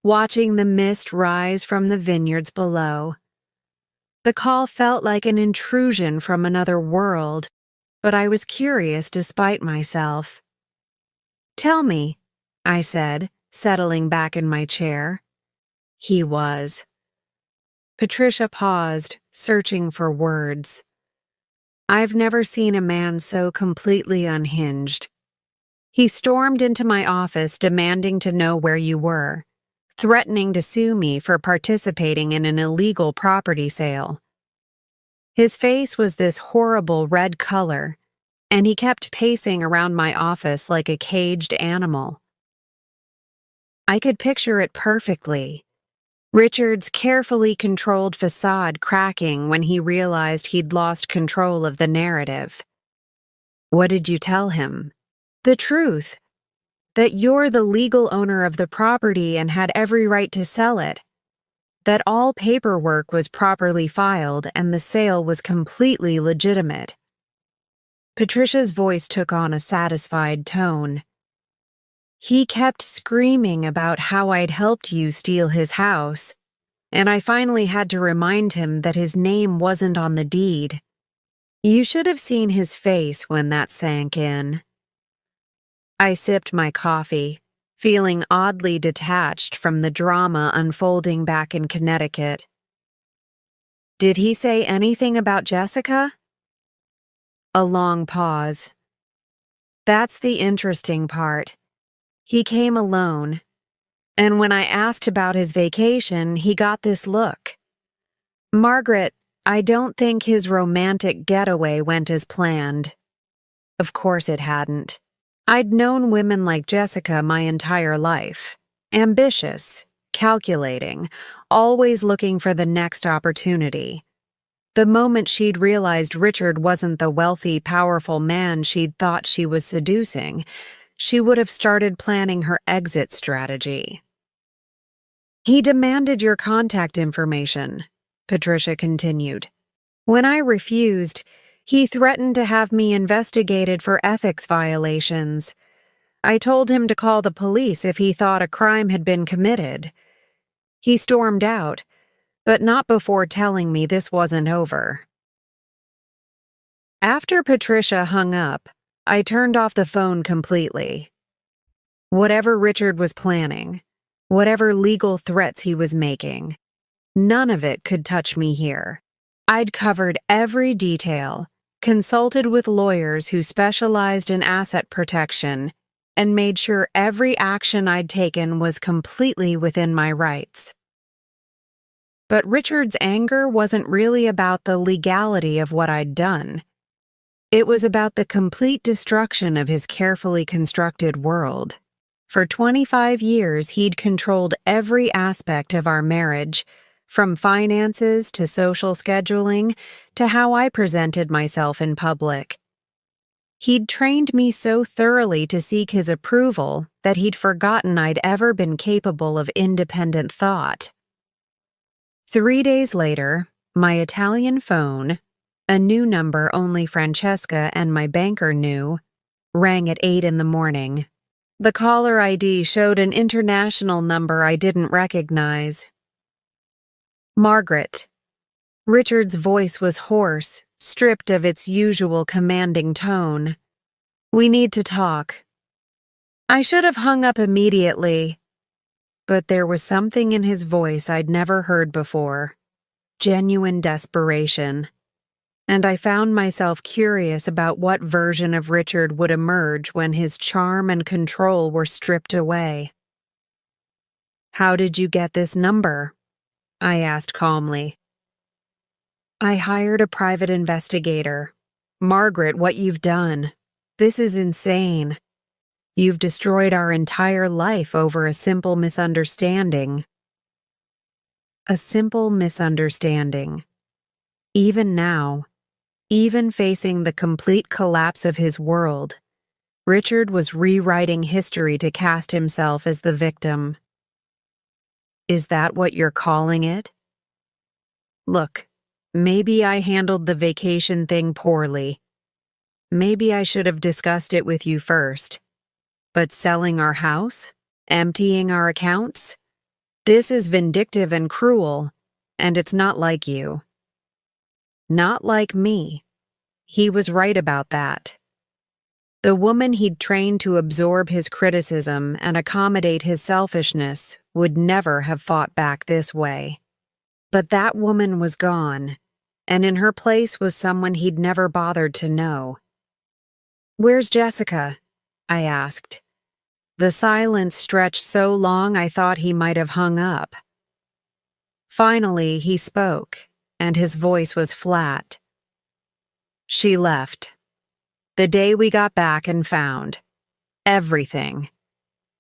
Speaker 1: watching the mist rise from the vineyards below. The call felt like an intrusion from another world, but I was curious despite myself. "Tell me," I said, settling back in my chair. He was. Patricia paused, searching for words. I've never seen a man so completely unhinged. He stormed into my office demanding to know where you were, threatening to sue me for participating in an illegal property sale. His face was this horrible red color, and he kept pacing around my office like a caged animal. I could picture it perfectly. Richard's carefully controlled facade cracking when he realized he'd lost control of the narrative. "What did you tell him?" "The truth. That you're the legal owner of the property and had every right to sell it. That all paperwork was properly filed and the sale was completely legitimate." Patricia's voice took on a satisfied tone. "He kept screaming about how I'd helped you steal his house, and I finally had to remind him that his name wasn't on the deed. You should have seen his face when that sank in." I sipped my coffee, feeling oddly detached from the drama unfolding back in Connecticut. "Did he say anything about Jessica?" A long pause. "That's the interesting part. He came alone, and when I asked about his vacation, he got this look. Margaret, I don't think his romantic getaway went as planned." Of course it hadn't. I'd known women like Jessica my entire life. Ambitious, calculating, always looking for the next opportunity. The moment she'd realized Richard wasn't the wealthy, powerful man she'd thought she was seducing, she would have started planning her exit strategy. He demanded your contact information, Patricia continued. When I refused, he threatened to have me investigated for ethics violations. I told him to call the police if he thought a crime had been committed. He stormed out, but not before telling me this wasn't over. After Patricia hung up, I turned off the phone completely. Whatever Richard was planning, whatever legal threats he was making, none of it could touch me here. I'd covered every detail, consulted with lawyers who specialized in asset protection, and made sure every action I'd taken was completely within my rights. But Richard's anger wasn't really about the legality of what I'd done. It was about the complete destruction of his carefully constructed world. For 25 years, he'd controlled every aspect of our marriage, from finances to social scheduling to how I presented myself in public. He'd trained me so thoroughly to seek his approval that he'd forgotten I'd ever been capable of independent thought. 3 days later, my Italian phone, a new number only Francesca and my banker knew, rang at 8 in the morning. The caller ID showed an international number I didn't recognize. Margaret. Richard's voice was hoarse, stripped of its usual commanding tone. We need to talk. I should have hung up immediately, but there was something in his voice I'd never heard before. Genuine desperation. And I found myself curious about what version of Richard would emerge when his charm and control were stripped away. How did you get this number? I asked calmly. I hired a private investigator. Margaret, what you've done. This is insane. You've destroyed our entire life over a simple misunderstanding. A simple misunderstanding. Even now, even facing the complete collapse of his world, Richard was rewriting history to cast himself as the victim. Is that what you're calling it? Look, maybe I handled the vacation thing poorly. Maybe I should have discussed it with you first. But selling our house? Emptying our accounts? This is vindictive and cruel, and it's not like you. Not like me. He was right about that. The woman he'd trained to absorb his criticism and accommodate his selfishness would never have fought back this way. But that woman was gone, and in her place was someone he'd never bothered to know. Where's Jessica? I asked. The silence stretched so long I thought he might have hung up. Finally, he spoke, and his voice was flat. She left. The day we got back and found everything.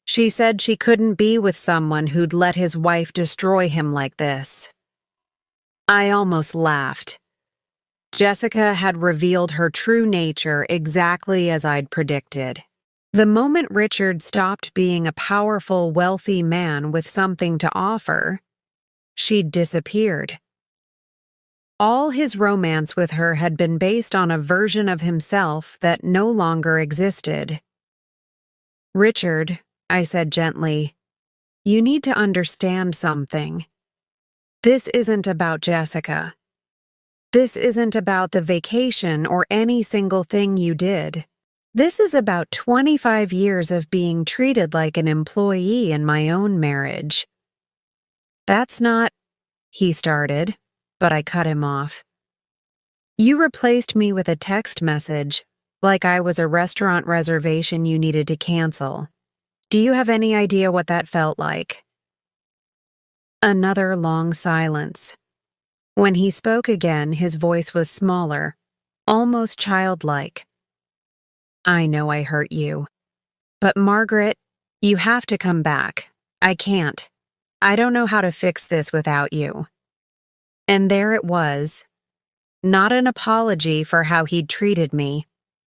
Speaker 1: She said she couldn't be with someone who'd let his wife destroy him like this. I almost laughed. Jessica had revealed her true nature exactly as I'd predicted. The moment Richard stopped being a powerful, wealthy man with something to offer, she'd disappeared. All his romance with her had been based on a version of himself that no longer existed. Richard, I said gently, you need to understand something. This isn't about Jessica. This isn't about the vacation or any single thing you did. This is about 25 years of being treated like an employee in my own marriage. That's not, he started, but I cut him off. You replaced me with a text message, like I was a restaurant reservation you needed to cancel. Do you have any idea what that felt like? Another long silence. When he spoke again, his voice was smaller, almost childlike. I know I hurt you. But Margaret, you have to come back. I can't. I don't know how to fix this without you. And there it was. Not an apology for how he'd treated me,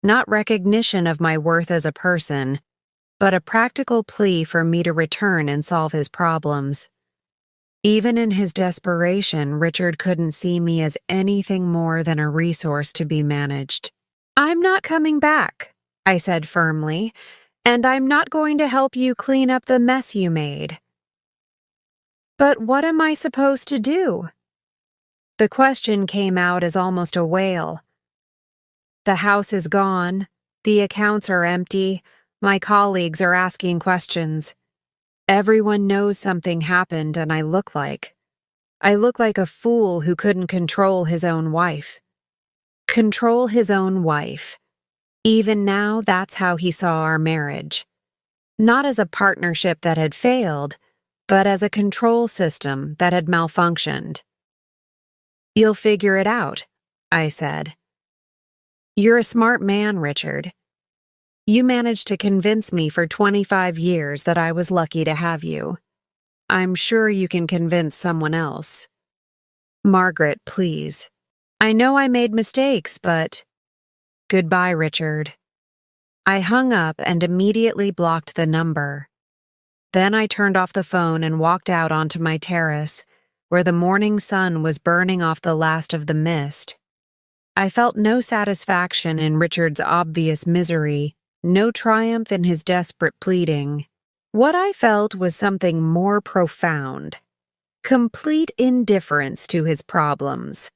Speaker 1: not recognition of my worth as a person, but a practical plea for me to return and solve his problems. Even in his desperation, Richard couldn't see me as anything more than a resource to be managed. "I'm not coming back," I said firmly, "and I'm not going to help you clean up the mess you made." "But what am I supposed to do?" The question came out as almost a wail. "The house is gone. The accounts are empty. My colleagues are asking questions. Everyone knows something happened, and I look like a fool who couldn't control his own wife." Control his own wife. Even now, that's how he saw our marriage. Not as a partnership that had failed, but as a control system that had malfunctioned. "You'll figure it out," I said. "You're a smart man, Richard. You managed to convince me for 25 years that I was lucky to have you. I'm sure you can convince someone else." "Margaret, please. I know I made mistakes, but—" "Goodbye, Richard." I hung up and immediately blocked the number. Then I turned off the phone and walked out onto my terrace, where the morning sun was burning off the last of the mist. I felt no satisfaction in Richard's obvious misery, no triumph in his desperate pleading. What I felt was something more profound: complete indifference to his problems.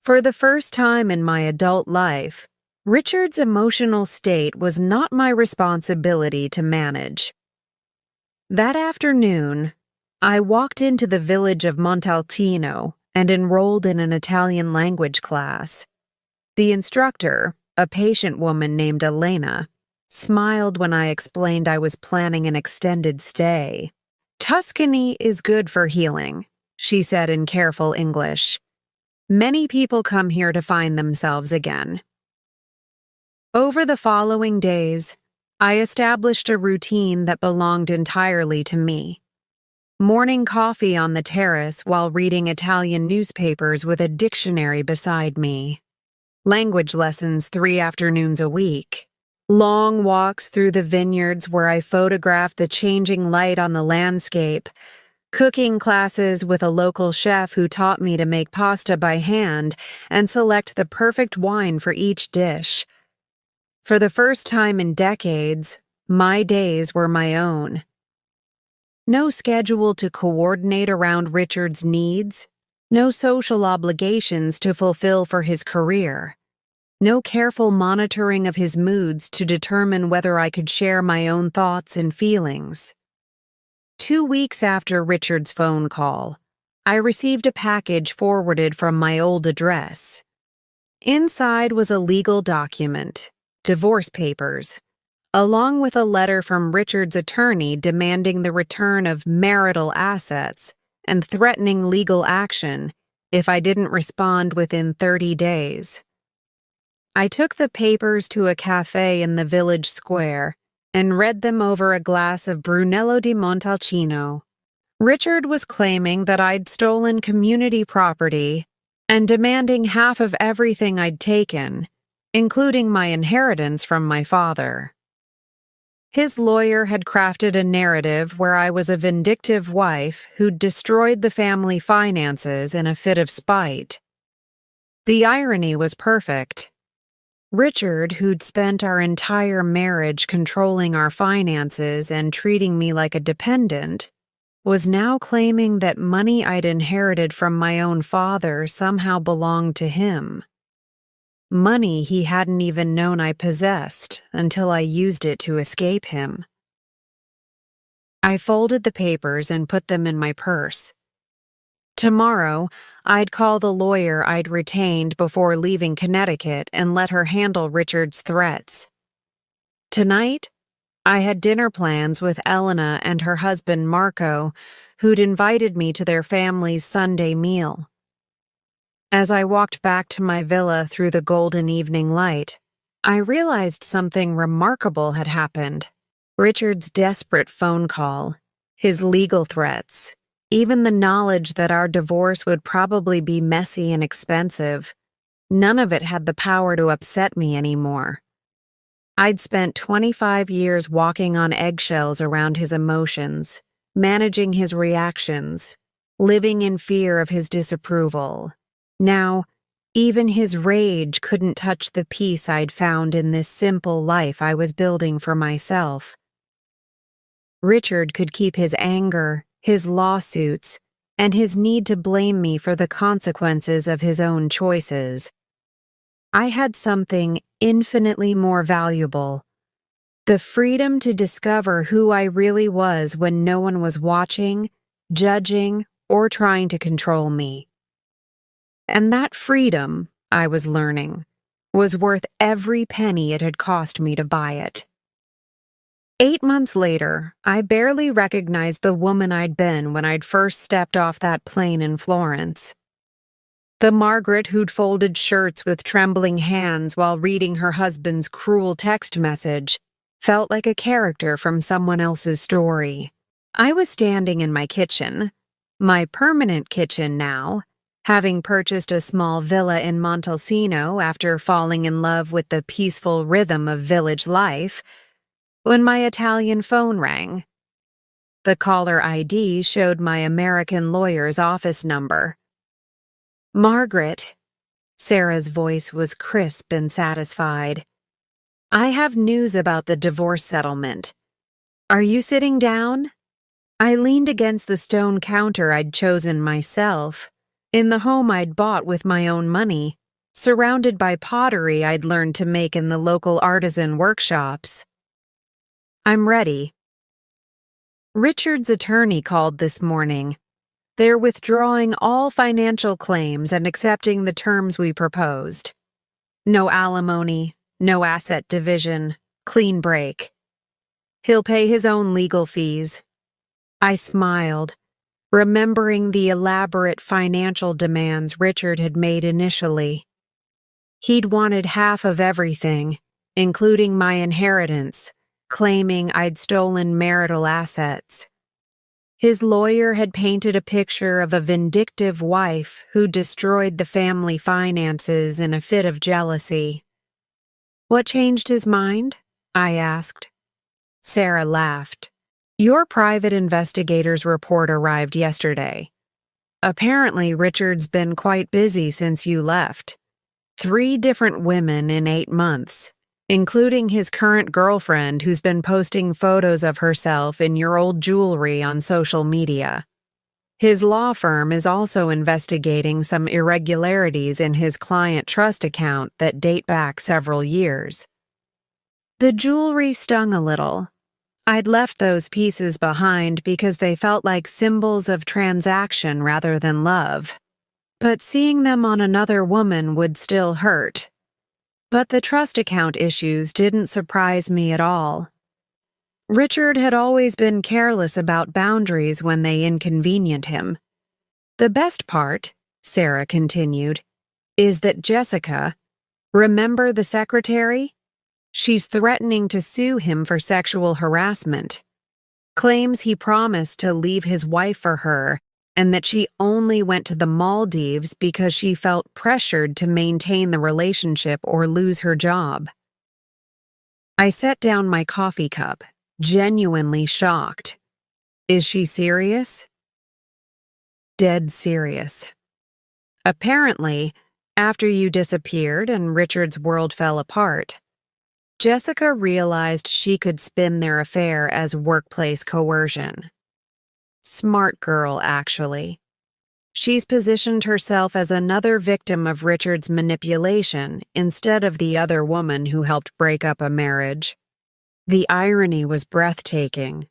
Speaker 1: For the first time in my adult life, Richard's emotional state was not my responsibility to manage. That afternoon, I walked into the village of Montalcino and enrolled in an Italian language class. The instructor, a patient woman named Elena, smiled when I explained I was planning an extended stay. "Tuscany is good for healing," she said in careful English. "Many people come here to find themselves again." Over the following days, I established a routine that belonged entirely to me. Morning coffee on the terrace while reading Italian newspapers with a dictionary beside me. Language lessons 3 afternoons a week. Long walks through the vineyards where I photographed the changing light on the landscape. Cooking classes with a local chef who taught me to make pasta by hand and select the perfect wine for each dish. For the first time in decades, my days were my own. No schedule to coordinate around Richard's needs, no social obligations to fulfill for his career, no careful monitoring of his moods to determine whether I could share my own thoughts and feelings. 2 weeks after Richard's phone call, I received a package forwarded from my old address. Inside was a legal document, divorce papers, along with a letter from Richard's attorney demanding the return of marital assets and threatening legal action if I didn't respond within 30 days. I took the papers to a cafe in the village square and read them over a glass of Brunello di Montalcino. Richard was claiming that I'd stolen community property and demanding half of everything I'd taken, including my inheritance from my father. His lawyer had crafted a narrative where I was a vindictive wife who'd destroyed the family finances in a fit of spite. The irony was perfect. Richard, who'd spent our entire marriage controlling our finances and treating me like a dependent, was now claiming that money I'd inherited from my own father somehow belonged to him. Money he hadn't even known I possessed until I used it to escape him. I folded the papers and put them in my purse. Tomorrow, I'd call the lawyer I'd retained before leaving Connecticut and let her handle Richard's threats. Tonight, I had dinner plans with Elena and her husband Marco, who'd invited me to their family's Sunday meal. As I walked back to my villa through the golden evening light, I realized something remarkable had happened. Richard's desperate phone call, his legal threats, even the knowledge that our divorce would probably be messy and expensive, none of it had the power to upset me anymore. I'd spent 25 years walking on eggshells around his emotions, managing his reactions, living in fear of his disapproval. Now, even his rage couldn't touch the peace I'd found in this simple life I was building for myself. Richard could keep his anger, his lawsuits, and his need to blame me for the consequences of his own choices. I had something infinitely more valuable: the freedom to discover who I really was when no one was watching, judging, or trying to control me. And that freedom, I was learning, was worth every penny it had cost me to buy it. 8 months later, I barely recognized the woman I'd been when I'd first stepped off that plane in Florence. The Margaret who'd folded shirts with trembling hands while reading her husband's cruel text message felt like a character from someone else's story. I was standing in my kitchen, my permanent kitchen now, having purchased a small villa in Montalcino after falling in love with the peaceful rhythm of village life, when my Italian phone rang. The caller ID showed my American lawyer's office number. "Margaret," Sarah's voice was crisp and satisfied. "I have news about the divorce settlement. Are you sitting down?" I leaned against the stone counter I'd chosen myself, in the home I'd bought with my own money, surrounded by pottery I'd learned to make in the local artisan workshops. "I'm ready." Richard's attorney called this morning. They're withdrawing all financial claims and accepting the terms we proposed. No alimony, no asset division, clean break. He'll pay his own legal fees. I smiled, remembering the elaborate financial demands Richard had made initially. He'd wanted half of everything, including my inheritance, claiming I'd stolen marital assets. His lawyer had painted a picture of a vindictive wife who destroyed the family finances in a fit of jealousy. "What changed his mind?" I asked. Sarah laughed. "Your private investigator's report arrived yesterday. Apparently, Richard's been quite busy since you left. 3 different women in 8 months. Including his current girlfriend who's been posting photos of herself in your old jewelry on social media. His law firm is also investigating some irregularities in his client trust account that date back several years." The jewelry stung a little. I'd left those pieces behind because they felt like symbols of transaction rather than love. But seeing them on another woman would still hurt. But the trust account issues didn't surprise me at all. Richard had always been careless about boundaries when they inconvenient him. "The best part," Sarah continued, "is that Jessica, remember the secretary? She's threatening to sue him for sexual harassment. Claims he promised to leave his wife for her and that she only went to the Maldives because she felt pressured to maintain the relationship or lose her job." I set down my coffee cup, genuinely shocked. "Is she serious?" "Dead serious. Apparently, after you disappeared and Richard's world fell apart, Jessica realized she could spin their affair as workplace coercion. Smart girl, actually. She's positioned herself as another victim of Richard's manipulation instead of the other woman who helped break up a marriage. The irony was breathtaking.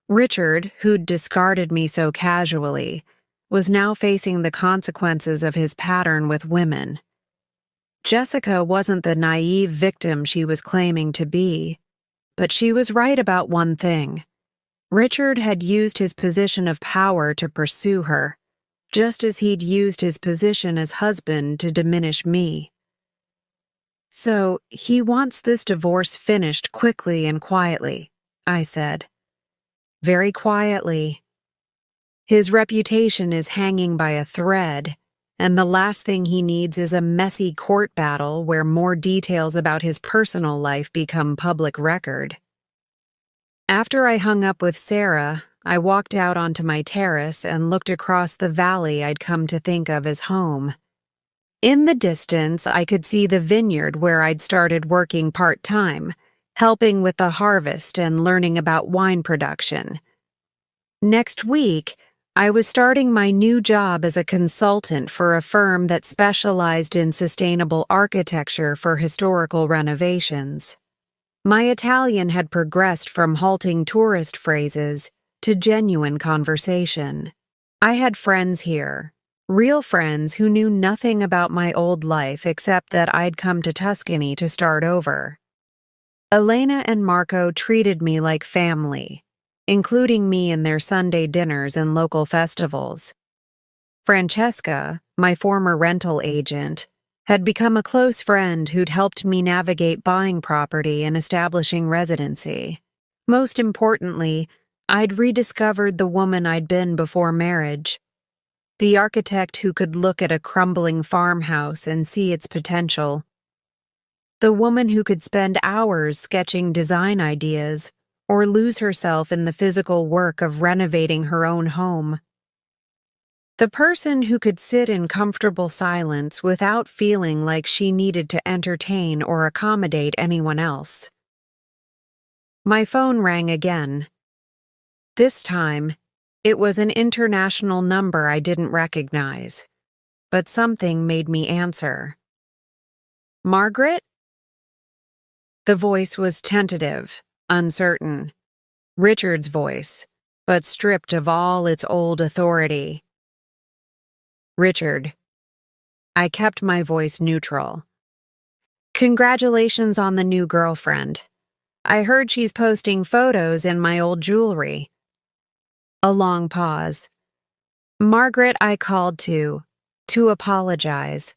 Speaker 1: Richard, who'd discarded me so casually, was now facing the consequences of his pattern with women. Jessica wasn't the naive victim she was claiming to be, but she was right about one thing. Richard had used his position of power to pursue her, just as he'd used his position as husband to diminish me. "So, he wants this divorce finished quickly and quietly," I said. "Very quietly. His reputation is hanging by a thread, and the last thing he needs is a messy court battle where more details about his personal life become public record." After I hung up with Sarah, I walked out onto my terrace and looked across the valley I'd come to think of as home. In the distance, I could see the vineyard where I'd started working part-time, helping with the harvest and learning about wine production. Next week, I was starting my new job as a consultant for a firm that specialized in sustainable architecture for historical renovations. My Italian had progressed from halting tourist phrases to genuine conversation. I had friends here, real friends who knew nothing about my old life except that I'd come to Tuscany to start over. Elena and Marco treated me like family, including me in their Sunday dinners and local festivals. Francesca, my former rental agent, had become a close friend who'd helped me navigate buying property and establishing residency. Most importantly, I'd rediscovered the woman I'd been before marriage. The architect who could look at a crumbling farmhouse and see its potential. The woman who could spend hours sketching design ideas or lose herself in the physical work of renovating her own home. The person who could sit in comfortable silence without feeling like she needed to entertain or accommodate anyone else. My phone rang again. This time, it was an international number I didn't recognize, but something made me answer. Margaret? The voice was tentative, uncertain. Richard's voice, but stripped of all its old authority. Richard. I kept my voice neutral. Congratulations on the new girlfriend. I heard she's posting photos in my old jewelry. A long pause. Margaret, I called to apologize.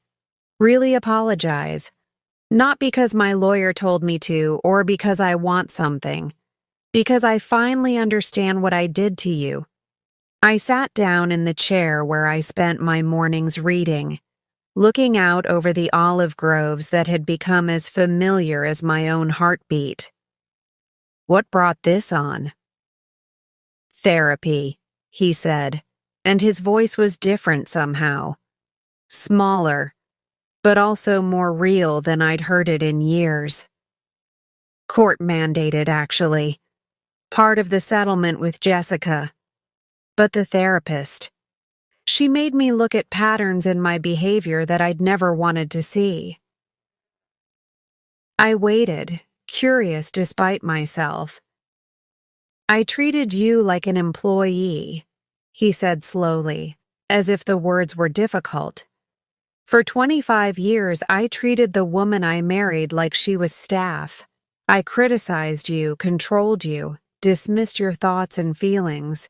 Speaker 1: Really apologize. Not because my lawyer told me to or because I want something. Because I finally understand what I did to you. I sat down in the chair where I spent my mornings reading, looking out over the olive groves that had become as familiar as my own heartbeat. What brought this on? Therapy, he said, and his voice was different somehow. Smaller, but also more real than I'd heard it in years. Court-mandated, actually. Part of the settlement with Jessica. But the therapist. She made me look at patterns in my behavior that I'd never wanted to see. I waited, curious despite myself. I treated you like an employee, he said slowly, as if the words were difficult. For 25 years, I treated the woman I married like she was staff. I criticized you, controlled you, dismissed your thoughts and feelings.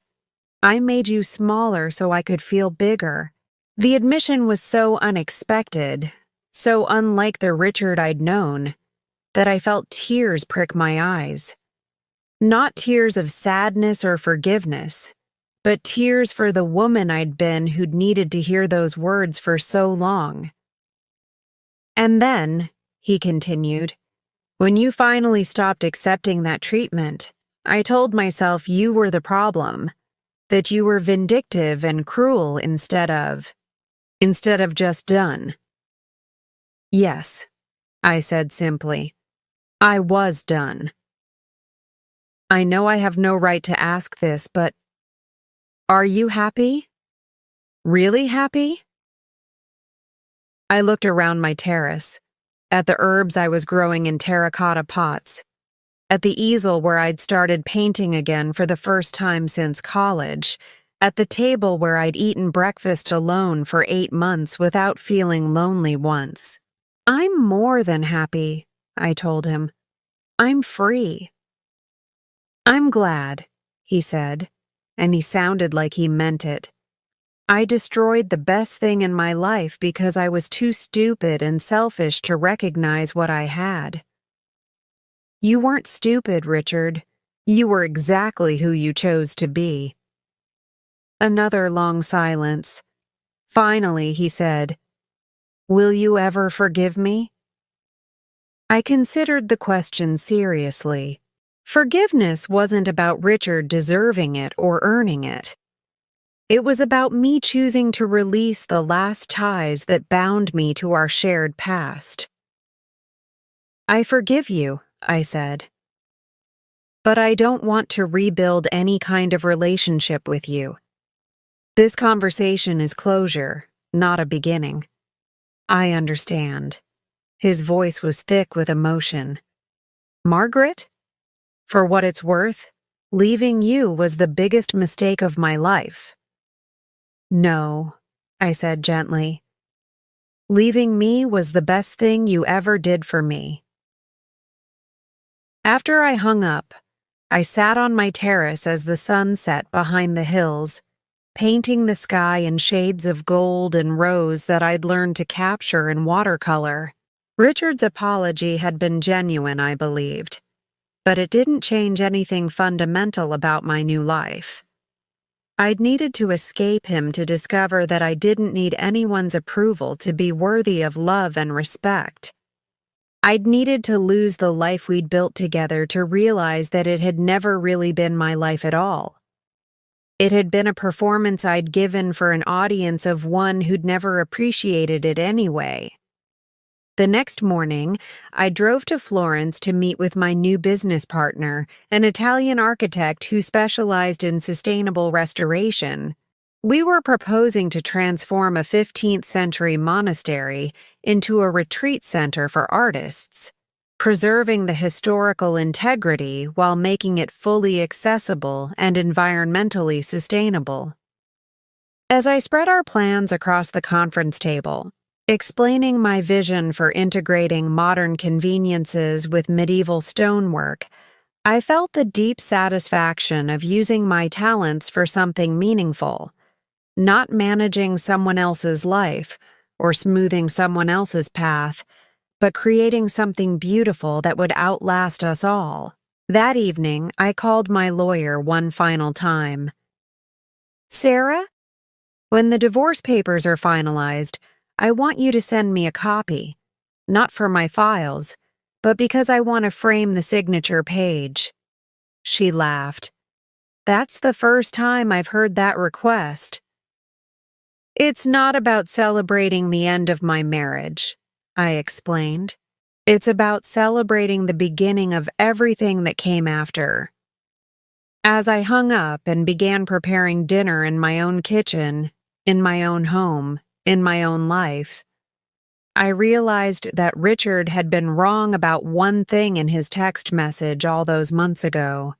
Speaker 1: I made you smaller so I could feel bigger. The admission was so unexpected, so unlike the Richard I'd known, that I felt tears prick my eyes. Not tears of sadness or forgiveness, but tears for the woman I'd been who'd needed to hear those words for so long. And then, he continued, when you finally stopped accepting that treatment, I told myself you were the problem, that you were vindictive and cruel instead of just done. Yes, I said simply. I was done. I know I have no right to ask this, but are you happy? Really happy? I looked around my terrace, at the herbs I was growing in terracotta pots, at the easel where I'd started painting again for the first time since college, at the table where I'd eaten breakfast alone for 8 months without feeling lonely once. I'm more than happy, I told him. I'm free. I'm glad, he said, and he sounded like he meant it. I destroyed the best thing in my life because I was too stupid and selfish to recognize what I had. You weren't stupid, Richard. You were exactly who you chose to be. Another long silence. Finally, he said, Will you ever forgive me? I considered the question seriously. Forgiveness wasn't about Richard deserving it or earning it. It was about me choosing to release the last ties that bound me to our shared past. "I forgive you," I said. "But I don't want to rebuild any kind of relationship with you. This conversation is closure, not a beginning." "I understand." His voice was thick with emotion. "Margaret? For what it's worth, leaving you was the biggest mistake of my life." "No," I said gently. "Leaving me was the best thing you ever did for me." After I hung up, I sat on my terrace as the sun set behind the hills, painting the sky in shades of gold and rose that I'd learned to capture in watercolor. Richard's apology had been genuine, I believed, but it didn't change anything fundamental about my new life. I'd needed to escape him to discover that I didn't need anyone's approval to be worthy of love and respect. I'd needed to lose the life we'd built together to realize that it had never really been my life at all. It had been a performance I'd given for an audience of one who'd never appreciated it anyway. The next morning, I drove to Florence to meet with my new business partner, an Italian architect who specialized in sustainable restoration. We were proposing to transform a 15th century monastery into a retreat center for artists, preserving the historical integrity while making it fully accessible and environmentally sustainable. As I spread our plans across the conference table, explaining my vision for integrating modern conveniences with medieval stonework, I felt the deep satisfaction of using my talents for something meaningful, not managing someone else's life or smoothing someone else's path, but creating something beautiful that would outlast us all. That evening, I called my lawyer one final time. "Sarah, when the divorce papers are finalized, I want you to send me a copy, not for my files, but because I want to frame the signature page." She laughed. "That's the first time I've heard that request." "It's not about celebrating the end of my marriage," I explained. "It's about celebrating the beginning of everything that came after." As I hung up and began preparing dinner in my own kitchen, in my own home, in my own life, I realized that Richard had been wrong about one thing in his text message all those months ago.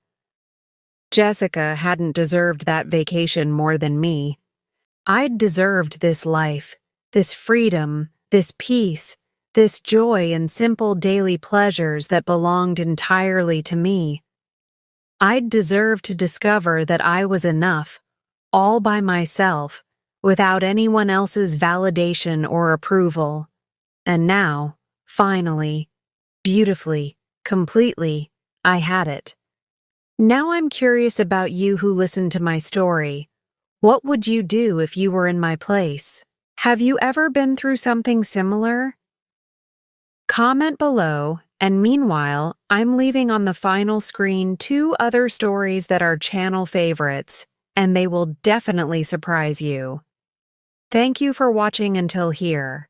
Speaker 1: Jessica hadn't deserved that vacation more than me. I'd deserved this life, this freedom, this peace, this joy in simple daily pleasures that belonged entirely to me. I'd deserved to discover that I was enough, all by myself, without anyone else's validation or approval. And now, finally, beautifully, completely, I had it. Now I'm curious about you who listened to my story. What would you do if you were in my place? Have you ever been through something similar? Comment below, and meanwhile, I'm leaving on the final screen 2 other stories that are channel favorites, and they will definitely surprise you. Thank you for watching until here.